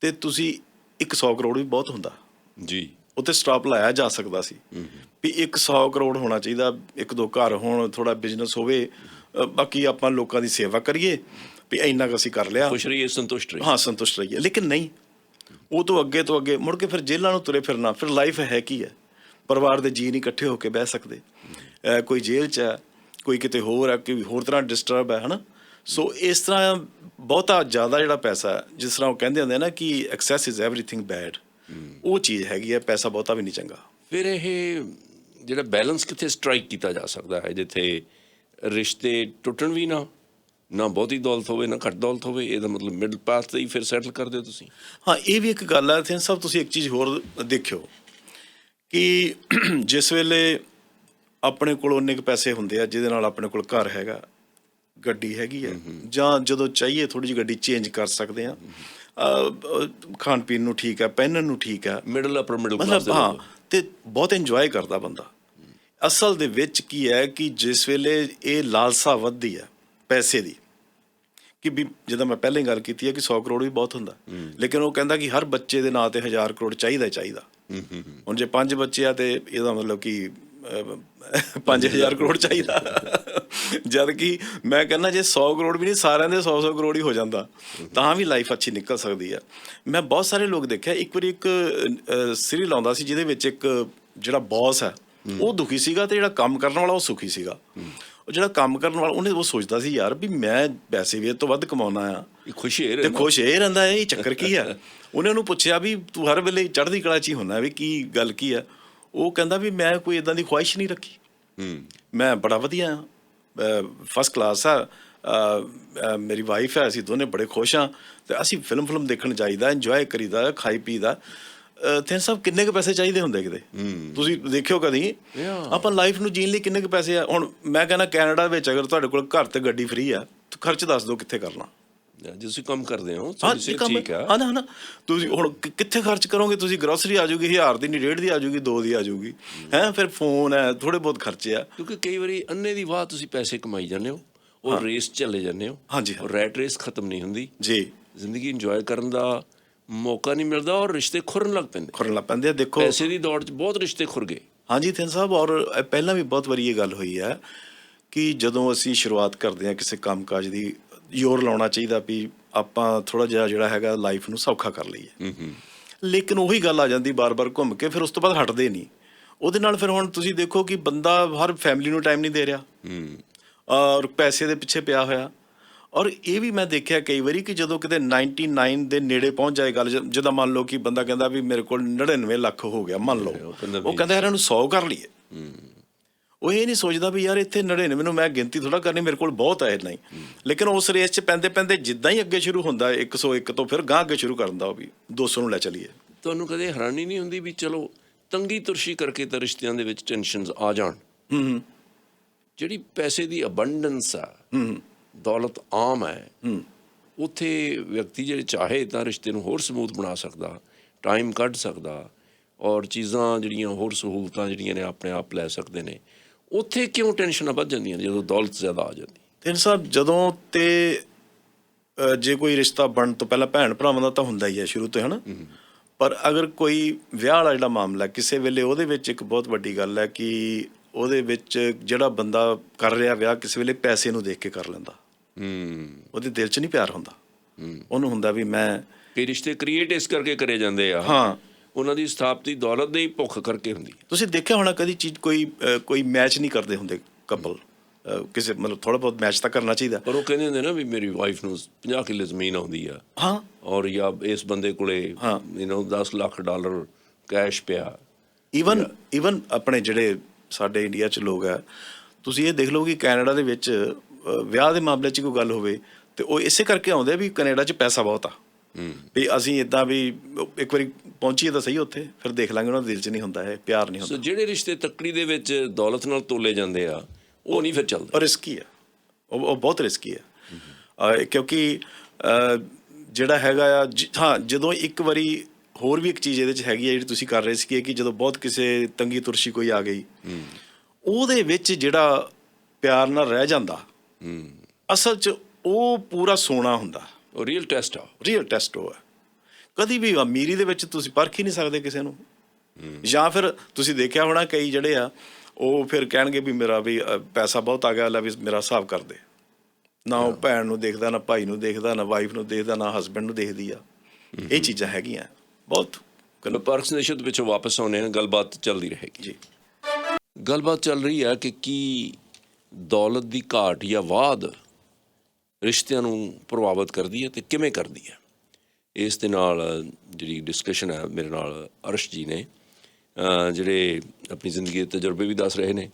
ਤੇ ਤੁਸੀਂ 100 ਕਰੋੜ ਵੀ ਬਹੁਤ ਹੁੰਦਾ ਜੀ, ਉੱਤੇ ਸਟਾਪ ਲਾਇਆ ਜਾ ਸਕਦਾ ਸੀ ਵੀ 100 ਕਰੋੜ ਹੋਣਾ ਚਾਹੀਦਾ, ਇੱਕ ਦੋ ਘਰ ਹੋਣ, ਥੋੜਾ ਬਿਜ਼ਨਸ ਹੋਵੇ, ਬਾਕੀ ਆਪਾਂ ਲੋਕਾਂ ਦੀ ਸੇਵਾ ਕਰੀਏ ਵੀ ਇੰਨਾ ਕੁ ਅਸੀਂ ਕਰ ਲਿਆ, ਖੁਸ਼ ਰਹੀਏ, ਸੰਤੁਸ਼ਟ ਰਹੀਏ। ਹਾਂ ਸੰਤੁਸ਼ਟ ਰਹੀਏ। ਲੇਕਿਨ ਨਹੀਂ, ਉਹ ਤੋਂ ਅੱਗੇ ਮੁੜ ਕੇ ਫਿਰ ਜੇਲ੍ਹਾਂ ਨੂੰ ਤੁਰੇ ਫਿਰਨਾ। ਫਿਰ ਲਾਈਫ ਹੈ ਕੀ ਹੈ? ਪਰਿਵਾਰ ਦੇ ਜੀਅ ਨਹੀਂ ਇਕੱਠੇ ਹੋ ਕੇ ਬਹਿ ਸਕਦੇ, ਕੋਈ ਜੇਲ੍ਹ 'ਚ ਹੈ, ਕੋਈ ਕਿਤੇ ਹੋਰ ਹੈ, ਕੋਈ ਹੋਰ ਤਰ੍ਹਾਂ ਡਿਸਟਰਬ ਹੈ, ਹੈ ਨਾ। ਸੋ ਇਸ ਤਰ੍ਹਾਂ ਬਹੁਤਾ ਜ਼ਿਆਦਾ ਜਿਹੜਾ ਪੈਸਾ, ਜਿਸ ਤਰ੍ਹਾਂ ਉਹ ਕਹਿੰਦੇ ਹੁੰਦੇ ਨਾ ਕਿ ਐਕਸੈਸ ਇਜ਼ ਐਵਰੀਥਿੰਗ ਬੈਡ, ਉਹ ਚੀਜ਼ ਹੈਗੀ ਹੈ। ਪੈਸਾ ਬਹੁਤਾ ਵੀ ਨਹੀਂ ਚੰਗਾ। ਫਿਰ ਇਹ ਜਿਹੜਾ ਬੈਲੈਂਸ ਕਿੱਥੇ ਸਟਰਾਈਕ ਕੀਤਾ ਜਾ ਸਕਦਾ ਹੈ ਜਿੱਥੇ ਰਿਸ਼ਤੇ ਟੁੱਟਣ ਵੀ ਨਾ ਬਹੁਤੀ ਦੌਲਤ ਹੋਵੇ ਨਾ ਘੱਟ ਦੌਲਤ ਹੋਵੇ? ਇਹਦਾ ਮਤਲਬ ਮਿਡਲ ਪਾਥ 'ਤੇ ਹੀ ਫਿਰ ਸੈਟਲ ਕਰ ਦਿਓ ਤੁਸੀਂ। ਹਾਂ, ਇਹ ਵੀ ਇੱਕ ਗੱਲ ਹੈ ਥਿੰਨ ਸਾਹਿਬ। ਤੁਸੀਂ ਇੱਕ ਚੀਜ਼ ਹੋਰ ਦੇਖਿਓ ਕਿ ਜਿਸ ਵੇਲੇ ਆਪਣੇ ਕੋਲ ਉਨੇ ਕੁ ਪੈਸੇ ਹੁੰਦੇ ਆ ਜਿਹਦੇ ਨਾਲ ਆਪਣੇ ਕੋਲ ਘਰ ਹੈਗਾ, ਗੱਡੀ ਹੈਗੀ ਹੈ, ਜਾਂ ਜਦੋਂ ਚਾਹੀਏ ਥੋੜ੍ਹੀ ਜਿਹੀ ਗੱਡੀ ਚੇਂਜ ਕਰ ਸਕਦੇ ਹਾਂ, ਖਾਣ ਪੀਣ ਨੂੰ ਠੀਕ ਹੈ, ਪਹਿਨਣ ਨੂੰ ਠੀਕ ਹੈ, ਮਿਡਲ ਕਲਾਸ ਮਤਲਬ ਹਾਂ, ਤੇ ਬਹੁਤ ਇੰਜੋਏ ਕਰਦਾ ਬੰਦਾ। ਅਸਲ ਦੇ ਵਿੱਚ ਕੀ ਹੈ ਕਿ ਜਿਸ ਵੇਲੇ ਇਹ ਲਾਲਸਾ ਵੱਧਦੀ ਹੈ ਪੈਸੇ ਦੀ, ਕਿ ਵੀ ਜਿੱਦਾਂ ਮੈਂ ਪਹਿਲਾਂ ਹੀ ਗੱਲ ਕੀਤੀ ਹੈ ਕਿ 100 ਕਰੋੜ ਵੀ ਬਹੁਤ ਹੁੰਦਾ, ਲੇਕਿਨ ਉਹ ਕਹਿੰਦਾ ਕਿ ਹਰ ਬੱਚੇ ਦੇ ਨਾਂ ਤੇ 1000 ਕਰੋੜ ਚਾਹੀਦਾ ਹੀ ਚਾਹੀਦਾ। ਹੁਣ ਜੇ 5 ਬੱਚੇ ਆ ਤੇ ਇਹਦਾ ਮਤਲਬ ਕਿ 5000 ਕਰੋੜ ਚਾਹੀਦਾ। ਜਦ ਕਿ ਮੈਂ ਕਹਿੰਦਾ ਜੇ 100 ਕਰੋੜ ਵੀ ਨਹੀਂ, ਸਾਰਿਆਂ ਦੇ 100 ਕਰੋੜ ਹੀ ਹੋ ਜਾਂਦਾ ਤਾਂ ਵੀ ਲਾਈਫ ਅੱਛੀ ਨਿਕਲ ਸਕਦੀ ਹੈ। ਮੈਂ ਬਹੁਤ ਸਾਰੇ ਲੋਕ ਦੇਖਿਆ, ਇੱਕ ਵਾਰੀ ਇੱਕ ਸੀਰੀਅਲ ਆਉਂਦਾ ਸੀ ਜਿਹਦੇ ਵਿੱਚ ਇੱਕ ਜਿਹੜਾ ਬੌਸ ਹੈ ਉਹ ਦੁਖੀ ਸੀਗਾ ਤੇ ਜਿਹੜਾ ਕੰਮ ਕਰਨ ਵਾਲਾ ਉਹ ਸੁਖੀ ਸੀਗਾ। ਉਹ ਜਿਹੜਾ ਕੰਮ ਕਰਨ ਵਾਲਾ ਉਹਨੇ ਉਹ ਸੋਚਦਾ ਸੀ ਯਾਰ ਵੀ ਮੈਂ ਪੈਸੇ ਵੀ ਇਹ ਤੋਂ ਵੱਧ ਕਮਾਉਣਾ ਆ ਤੇ ਖੁਸ਼ ਇਹ ਰਹਿੰਦਾ, ਇਹ ਚੱਕਰ ਕੀ ਆ? ਉਹਨੇ ਉਹਨੂੰ ਪੁੱਛਿਆ ਵੀ ਤੂੰ ਹਰ ਵੇਲੇ ਚੜ੍ਹਦੀ ਕਲਾ 'ਚ ਹੀ ਹੁੰਦਾ, ਵੀ ਕੀ ਗੱਲ ਕੀ ਆ? ਉਹ ਕਹਿੰਦਾ ਵੀ ਮੈਂ ਕੋਈ ਇੱਦਾਂ ਦੀ ਖੁਆਇਸ਼ ਨਹੀਂ ਰੱਖੀ, ਮੈਂ ਬੜਾ ਵਧੀਆ ਫਸਟ ਕਲਾਸ ਆ, ਮੇਰੀ ਵਾਈਫ ਹੈ, ਅਸੀਂ ਦੋਨੇ ਬੜੇ ਖੁਸ਼ ਹਾਂ ਤੇ ਅਸੀਂ ਫਿਲਮ ਦੇਖਣ ਜਾਈਦਾ, ਇੰਜੋਏ ਕਰੀਦਾ, ਖਾਈ ਪੀਦਾ। ਥਿੰਨ ਸਾਹਿਬ ਕਿੰਨੇ ਕੁ ਪੈਸੇ ਚਾਹੀਦੇ ਹੁੰਦੇ ਕਿਤੇ? ਤੁਸੀਂ ਦੇਖਿਓ ਕਦੀ ਆਪਾਂ ਲਾਈਫ ਨੂੰ ਜੀਣ ਲਈ ਕਿੰਨੇ ਕੁ ਪੈਸੇ ਆ? ਹੁਣ ਮੈਂ ਕਹਿੰਦਾ ਕੈਨੇਡਾ ਵਿੱਚ ਅਗਰ ਤੁਹਾਡੇ ਕੋਲ ਘਰ ਤੇ ਗੱਡੀ ਫ੍ਰੀ ਆ, ਖਰਚ ਦੱਸ ਦਿਓ ਕਿੱਥੇ ਕਰਨਾ। ਜੇ ਤੁਸੀਂ ਕੰਮ ਕਰਦੇ ਹੋ ਠੀਕ ਹੈ, ਹਾਂ ਨਾ, ਤੁਸੀਂ ਹੁਣ ਕਿੱਥੇ ਖਰਚ ਕਰੋਗੇ? ਤੁਸੀਂ ਗਰੋਸਰੀ ਆ ਜਾਊਗੀ 1000 ਦੀ, ਨਹੀਂ 1.5 ਦੀ ਆ ਜਾਊਗੀ, 2 ਦੀ ਆ ਜਾਊਗੀ, ਹੈ ਫਿਰ ਫੋਨ ਹੈ, ਥੋੜੇ ਬਹੁਤ ਖਰਚੇ ਆ। ਕਿਉਂਕਿ ਕਈ ਵਾਰੀ ਅੰਨੇ ਦੀ ਵਾਹ ਤੁਸੀਂ ਪੈਸੇ ਕਮਾਈ ਜਾਂਦੇ ਹੋ, ਉਹ ਰੇਸ ਚਲੇ ਜਾਂਦੇ ਹੋ। ਹਾਂਜੀ, ਰੈਟ ਰੇਸ ਖਤਮ ਨਹੀਂ ਹੁੰਦੀ ਜੀ, ਜ਼ਿੰਦਗੀ ਇੰਜੋਏ ਕਰਨ ਦਾ ਮੌਕਾ ਨਹੀਂ ਮਿਲਦਾ ਔਰ ਰਿਸ਼ਤੇ ਖੁਰਨ ਲੱਗ ਪੈਂਦੇ ਆ। ਦੇਖੋ ਪੈਸੇ ਦੀ ਦੌੜ 'ਚ ਬਹੁਤ ਰਿਸ਼ਤੇ ਖੁਰ ਗਏ। ਹਾਂਜੀ ਥਿੰਨ ਸਾਹਿਬ, ਔਰ ਪਹਿਲਾਂ ਵੀ ਬਹੁਤ ਵਾਰੀ ਇਹ ਗੱਲ ਹੋਈ ਹੈ ਕਿ ਜਦੋਂ ਅਸੀਂ ਸ਼ੁਰੂਆਤ ਕਰਦੇ ਹਾਂ ਕਿਸੇ ਕੰਮਕਾਜ ਦੀ, ਜ਼ੋਰ ਲਾਉਣਾ ਚਾਹੀਦਾ ਵੀ ਆਪਾਂ ਥੋੜ੍ਹਾ ਜਿਹਾ ਜਿਹੜਾ ਹੈਗਾ ਲਾਈਫ ਨੂੰ ਸੌਖਾ ਕਰ ਲਈਏ, ਲੇਕਿਨ ਉਹੀ ਗੱਲ ਆ ਜਾਂਦੀ ਬਾਰ-ਬਾਰ ਘੁੰਮ ਕੇ, ਫਿਰ ਉਸ ਤੋਂ ਬਾਅਦ ਹਟਦੇ ਨਹੀਂ ਉਹਦੇ ਨਾਲ। ਫਿਰ ਹੁਣ ਤੁਸੀਂ ਦੇਖੋ ਕਿ ਬੰਦਾ ਹਰ ਫੈਮਿਲੀ ਨੂੰ ਟਾਈਮ ਨਹੀਂ ਦੇ ਰਿਹਾ ਔਰ ਪੈਸੇ ਦੇ ਪਿੱਛੇ ਪਿਆ ਹੋਇਆ। ਔਰ ਇਹ ਵੀ ਮੈਂ ਦੇਖਿਆ ਕਈ ਵਾਰੀ ਕਿ ਜਦੋਂ ਕਿਤੇ 99 ਦੇ ਨੇੜੇ ਪਹੁੰਚ ਜਾਏ ਗੱਲ, ਜਿੱਦਾਂ ਮੰਨ ਲਓ ਕਿ ਬੰਦਾ ਕਹਿੰਦਾ ਵੀ ਮੇਰੇ ਕੋਲ 99 ਲੱਖ ਹੋ ਗਿਆ, ਮੰਨ ਲਓ, ਉਹ ਕਹਿੰਦਾ ਯਾਰ ਇਹਨੂੰ 100 ਕਰ ਲਈਏ। ਉਹ ਇਹ ਨਹੀਂ ਸੋਚਦਾ ਵੀ ਯਾਰ ਇੱਥੇ 99 ਨੂੰ ਮੈਂ ਗਿਣਤੀ ਥੋੜ੍ਹਾ ਕਰਨੀ, ਮੇਰੇ ਕੋਲ ਬਹੁਤ ਹੈ ਨਹੀਂ। ਲੇਕਿਨ ਉਸ ਰੇਸ 'ਚ ਪੈਂਦੇ ਜਿੱਦਾਂ ਹੀ ਅੱਗੇ ਸ਼ੁਰੂ ਹੁੰਦਾ 101 ਤੋਂ ਫਿਰ ਗਾਂਹ ਅੱਗੇ ਸ਼ੁਰੂ ਕਰ ਦਿੰਦਾ ਉਹ ਵੀ 200 ਨੂੰ ਲੈ ਚੱਲੀਏ। ਤੁਹਾਨੂੰ ਕਦੇ ਹੈਰਾਨੀ ਨਹੀਂ ਹੁੰਦੀ ਵੀ ਚਲੋ ਤੰਗੀ ਤੁਰਸ਼ੀ ਕਰਕੇ ਤਾਂ ਰਿਸ਼ਤਿਆਂ ਦੇ ਵਿੱਚ ਟੈਨਸ਼ਨਸ ਆ ਜਾਣ, ਜਿਹੜੀ ਪੈਸੇ ਦੀ ਅਬੰਡੈਂਸ ਆ, ਦੌਲਤ ਆਮ ਹੈ, ਉੱਥੇ ਵਿਅਕਤੀ ਜਿਹੜੇ ਚਾਹੇ ਤਾਂ ਰਿਸ਼ਤੇ ਨੂੰ ਹੋਰ ਸਮੂਥ ਬਣਾ ਸਕਦਾ, ਟਾਈਮ ਕੱਢ ਸਕਦਾ ਔਰ ਚੀਜ਼ਾਂ ਜਿਹੜੀਆਂ ਹੋਰ ਸਹੂਲਤਾਂ ਜਿਹੜੀਆਂ ਨੇ ਆਪਣੇ ਆਪ ਲੈ ਸਕਦੇ ਨੇ। ਉੱਥੇ ਕਿਉਂ ਟੈਨਸ਼ਨਾਂ ਵੱਧ ਜਾਂਦੀਆਂ ਜਦੋਂ ਦੌਲਤ ਜ਼ਿਆਦਾ ਆ ਜਾਂਦੀ? ਤਿੰਨ ਸਾਹਿਬ, ਜਦੋਂ ਤੇ ਜੇ ਕੋਈ ਰਿਸ਼ਤਾ ਬਣਨ ਤੋਂ ਪਹਿਲਾਂ ਭੈਣ ਭਰਾਵਾਂ ਦਾ ਤਾਂ ਹੁੰਦਾ ਹੀ ਹੈ ਸ਼ੁਰੂ ਤੋਂ, ਹੈ ਨਾ, ਪਰ ਅਗਰ ਕੋਈ ਵਿਆਹ ਵਾਲਾ ਜਿਹੜਾ ਮਾਮਲਾ ਕਿਸੇ ਵੇਲੇ, ਉਹਦੇ ਵਿੱਚ ਇੱਕ ਬਹੁਤ ਵੱਡੀ ਗੱਲ ਹੈ ਕਿ ਉਹਦੇ ਵਿੱਚ ਜਿਹੜਾ ਬੰਦਾ ਕਰ ਰਿਹਾ ਵਿਆਹ ਕਿਸੇ ਵੇਲੇ ਪੈਸੇ ਨੂੰ ਦੇਖ ਕੇ ਕਰ ਲੈਂਦਾ। ਉਹਦੇ ਦਿਲ 'ਚ ਨਹੀਂ ਪਿਆਰ ਹੁੰਦਾ, ਉਹਨੂੰ ਹੁੰਦਾ ਵੀ ਮੈਂ, ਕਈ ਰਿਸ਼ਤੇ ਕ੍ਰੀਏਟ ਇਸ ਕਰਕੇ ਕਰੇ ਜਾਂਦੇ ਆ, ਹਾਂ, ਉਹਨਾਂ ਦੀ ਸਥਾਪਤੀ ਦੌਲਤ ਦੀ ਭੁੱਖ ਕਰਕੇ ਹੁੰਦੀ। ਤੁਸੀਂ ਦੇਖਿਆ ਹੋਣਾ ਕਦੀ ਚੀਜ਼ ਕੋਈ ਮੈਚ ਨਹੀਂ ਕਰਦੇ ਹੁੰਦੇ ਕਪਲ, ਕਿਸੇ ਮਤਲਬ ਥੋੜ੍ਹਾ ਬਹੁਤ ਮੈਚ ਤਾਂ ਕਰਨਾ ਚਾਹੀਦਾ। ਪਰ ਉਹ ਕਹਿੰਦੇ ਹੁੰਦੇ ਨਾ ਵੀ ਮੇਰੀ ਵਾਈਫ ਨੂੰ 50 ਕਿੱਲੇ ਜ਼ਮੀਨ ਆਉਂਦੀ ਆ, ਹਾਂ, ਔਰ ਜਾਂ ਇਸ ਬੰਦੇ ਕੋਲੇ ਹਾਂ। 10 ਲੱਖ ਡਾਲਰ ਕੈਸ਼ ਪਿਆ। ਈਵਨ ਆਪਣੇ ਜਿਹੜੇ ਸਾਡੇ ਇੰਡੀਆ 'ਚ ਲੋਕ ਆ, ਤੁਸੀਂ ਇਹ ਦੇਖ ਲਓ ਕਿ ਕੈਨੇਡਾ ਦੇ ਵਿੱਚ ਵਿਆਹ ਦੇ ਮਾਮਲੇ 'ਚ ਕੋਈ ਗੱਲ ਹੋਵੇ ਤੇ ਉਹ ਇਸੇ ਕਰਕੇ ਆਉਂਦੇ ਆ ਵੀ ਕੈਨੇਡਾ 'ਚ ਪੈਸਾ ਬਹੁਤ ਆ, ਵੀ ਅਸੀਂ ਇੱਦਾਂ ਵੀ ਇੱਕ ਵਾਰੀ ਪਹੁੰਚੀਏ ਤਾਂ ਸਹੀ ਉੱਥੇ, ਫਿਰ ਦੇਖ ਲਾਂਗੇ। ਉਹਨਾਂ ਦੇ ਦਿਲ 'ਚ ਨਹੀਂ ਹੁੰਦਾ, ਇਹ ਪਿਆਰ ਨਹੀਂ ਹੁੰਦਾ। ਸੋ ਜਿਹੜੇ ਰਿਸ਼ਤੇ ਤੱਕੜੀ ਦੇ ਵਿੱਚ ਦੌਲਤ ਨਾਲ ਤੋਲੇ ਜਾਂਦੇ ਆ, ਉਹ ਨਹੀਂ ਫਿਰ ਚੱਲਦੇ। ਉਹ ਰਿਸਕੀ ਆ, ਉਹ ਬਹੁਤ ਰਿਸਕੀ ਆ, ਕਿਉਂਕਿ ਜਿਹੜਾ ਹੈਗਾ ਆ ਹਾਂ, ਜਦੋਂ ਇੱਕ ਵਾਰੀ ਹੋਰ ਵੀ ਇੱਕ ਚੀਜ਼ ਇਹਦੇ 'ਚ ਹੈਗੀ ਆ ਜਿਹੜੀ ਤੁਸੀਂ ਕਰ ਰਹੇ ਸੀ ਕਿ ਜਦੋਂ ਬਹੁਤ ਕਿਸੇ ਤੰਗੀ ਤੁਰਸ਼ੀ ਕੋਈ ਆ ਗਈ, ਉਹਦੇ ਵਿੱਚ ਜਿਹੜਾ ਪਿਆਰ ਨਾਲ ਰਹਿ ਜਾਂਦਾ, ਅਸਲ 'ਚ ਉਹ ਪੂਰਾ ਸੋਨਾ ਹੁੰਦਾ। ਉਹ ਰੀਅਲ ਟੈਸਟ ਆ, ਰੀਅਲ ਟੈਸਟ ਉਹ ਹੈ। ਕਦੀ ਵੀ ਅਮੀਰੀ ਦੇ ਵਿੱਚ ਤੁਸੀਂ ਪਰਖ ਹੀ ਨਹੀਂ ਸਕਦੇ ਕਿਸੇ ਨੂੰ। ਜਾਂ ਫਿਰ ਤੁਸੀਂ ਦੇਖਿਆ ਹੋਣਾ ਕਈ ਜਿਹੜੇ ਆ ਉਹ ਫਿਰ ਕਹਿਣਗੇ ਵੀ ਮੇਰਾ ਵੀ ਪੈਸਾ ਬਹੁਤ ਆ ਗਿਆ, ਲੈ ਵੀ ਮੇਰਾ ਹਿਸਾਬ ਕਰ ਦੇ। ਨਾ ਉਹ ਭੈਣ ਨੂੰ ਦੇਖਦਾ, ਨਾ ਭਾਈ ਨੂੰ ਦੇਖਦਾ, ਨਾ ਵਾਈਫ ਨੂੰ ਦੇਖਦਾ, ਨਾ ਹਸਬੈਂਡ ਨੂੰ ਦੇਖਦੀ ਆ। ਇਹ ਚੀਜ਼ਾਂ ਹੈਗੀਆਂ ਬਹੁਤ। ਪਰਸਨੇਸ਼ਨ ਦੇ ਵਿੱਚੋਂ ਵਾਪਸ ਆਉਂਦੇ ਹਾਂ, ਗੱਲਬਾਤ ਚੱਲਦੀ ਰਹੇਗੀ ਜੀ। ਗੱਲਬਾਤ ਚੱਲ ਰਹੀ ਹੈ ਕਿ ਕੀ ਦੌਲਤ ਦੀ ਘਾਟ ਜਾਂ ਵਾਧ ਰਿਸ਼ਤਿਆਂ ਨੂੰ ਪ੍ਰਭਾਵਿਤ ਕਰਦੀ ਹੈ ਤੇ ਕਿਵੇਂ ਕਰਦੀ ਹੈ। ਇਸ ਦੇ ਨਾਲ ਜਿਹੜੀ ਡਿਸਕਸ਼ਨ ਹੈ, ਮੇਰੇ ਨਾਲ ਅਰਸ਼ ਜੀ ਨੇ, ਜਿਹੜੇ ਆਪਣੀ ਜ਼ਿੰਦਗੀ ਦੇ ਤਜਰਬੇ ਵੀ ਦੱਸ ਰਹੇ ਨੇ।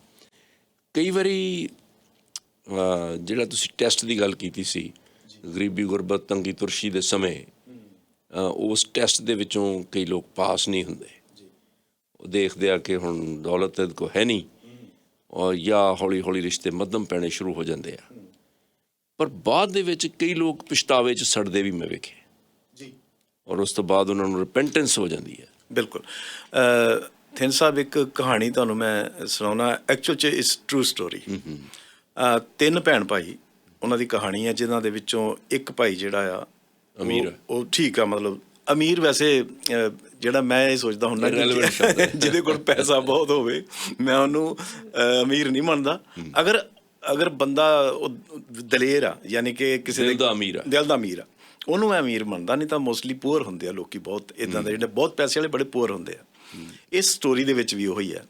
ਕਈ ਵਾਰੀ ਜਿਹੜਾ ਤੁਸੀਂ ਟੈਸਟ ਦੀ ਗੱਲ ਕੀਤੀ ਸੀ, ਗਰੀਬੀ ਗੁਰਬਤ ਤੰਗੀ ਤੁਰਸ਼ੀ ਦੇ ਸਮੇਂ, ਉਸ ਟੈਸਟ ਦੇ ਵਿੱਚੋਂ ਕਈ ਲੋਕ ਪਾਸ ਨਹੀਂ ਹੁੰਦੇ। ਉਹ ਦੇਖਦੇ ਆ ਕਿ ਹੁਣ ਦੌਲਤ ਇਹਦੇ ਕੋਲ ਹੈ ਨਹੀਂ, ਔਰ ਜਾਂ ਹੌਲੀ ਹੌਲੀ ਰਿਸ਼ਤੇ ਮੱਧਮ ਪੈਣੇ ਸ਼ੁਰੂ ਹੋ ਜਾਂਦੇ ਆ। ਪਰ ਬਾਅਦ ਦੇ ਵਿੱਚ ਕਈ ਲੋਕ ਪਛਤਾਵੇ 'ਚ ਸੜਦੇ ਵੀ ਮੈਂ ਵੇਖੇ ਜੀ, ਔਰ ਉਸ ਤੋਂ ਬਾਅਦ ਉਹਨਾਂ ਨੂੰ ਰਿਪੈਂਟੈਂਸ ਹੋ ਜਾਂਦੀ ਹੈ। ਬਿਲਕੁਲ। ਥਿੰਨ ਸਾਹਿਬ, ਇੱਕ ਕਹਾਣੀ ਤੁਹਾਨੂੰ ਮੈਂ ਸੁਣਾਉਣਾ, ਐਕਚੁਅਲ 'ਚ ਇਸ ਟਰੂ ਸਟੋਰੀ। 3 ਭੈਣ ਭਾਈ, ਉਹਨਾਂ ਦੀ ਕਹਾਣੀ ਹੈ, ਜਿਨ੍ਹਾਂ ਦੇ ਵਿੱਚੋਂ ਇੱਕ ਭਾਈ ਜਿਹੜਾ ਆ ਅਮੀਰ, ਉਹ ਠੀਕ ਆ, ਮਤਲਬ ਅਮੀਰ। ਵੈਸੇ ਜਿਹੜਾ ਮੈਂ ਇਹ ਸੋਚਦਾ ਹੁੰਦਾ ਜਿਹਦੇ ਕੋਲ ਪੈਸਾ ਬਹੁਤ ਹੋਵੇ, ਮੈਂ ਉਹਨੂੰ ਅਮੀਰ ਨਹੀਂ ਮੰਨਦਾ। ਅਗਰ ਬੰਦਾ ਦਲੇਰ ਆ, ਯਾਨੀ ਕਿ ਕਿਸੇ ਦਿਲ ਦਾ ਅਮੀਰ ਆ, ਉਹਨੂੰ ਮੈਂ ਅਮੀਰ ਮੰਨਦਾ। ਨਹੀਂ ਤਾਂ ਮੋਸਟਲੀ ਪੂਅਰ ਹੁੰਦੇ ਆ ਲੋਕੀ, ਬਹੁਤ ਇੱਦਾਂ ਦੇ ਜਿਹੜੇ ਬਹੁਤ ਪੈਸੇ ਵਾਲੇ ਬੜੇ ਪੂਅਰ ਹੁੰਦੇ ਆ। ਇਸ ਸਟੋਰੀ ਦੇ ਵਿੱਚ ਵੀ ਉਹੀ ਆ।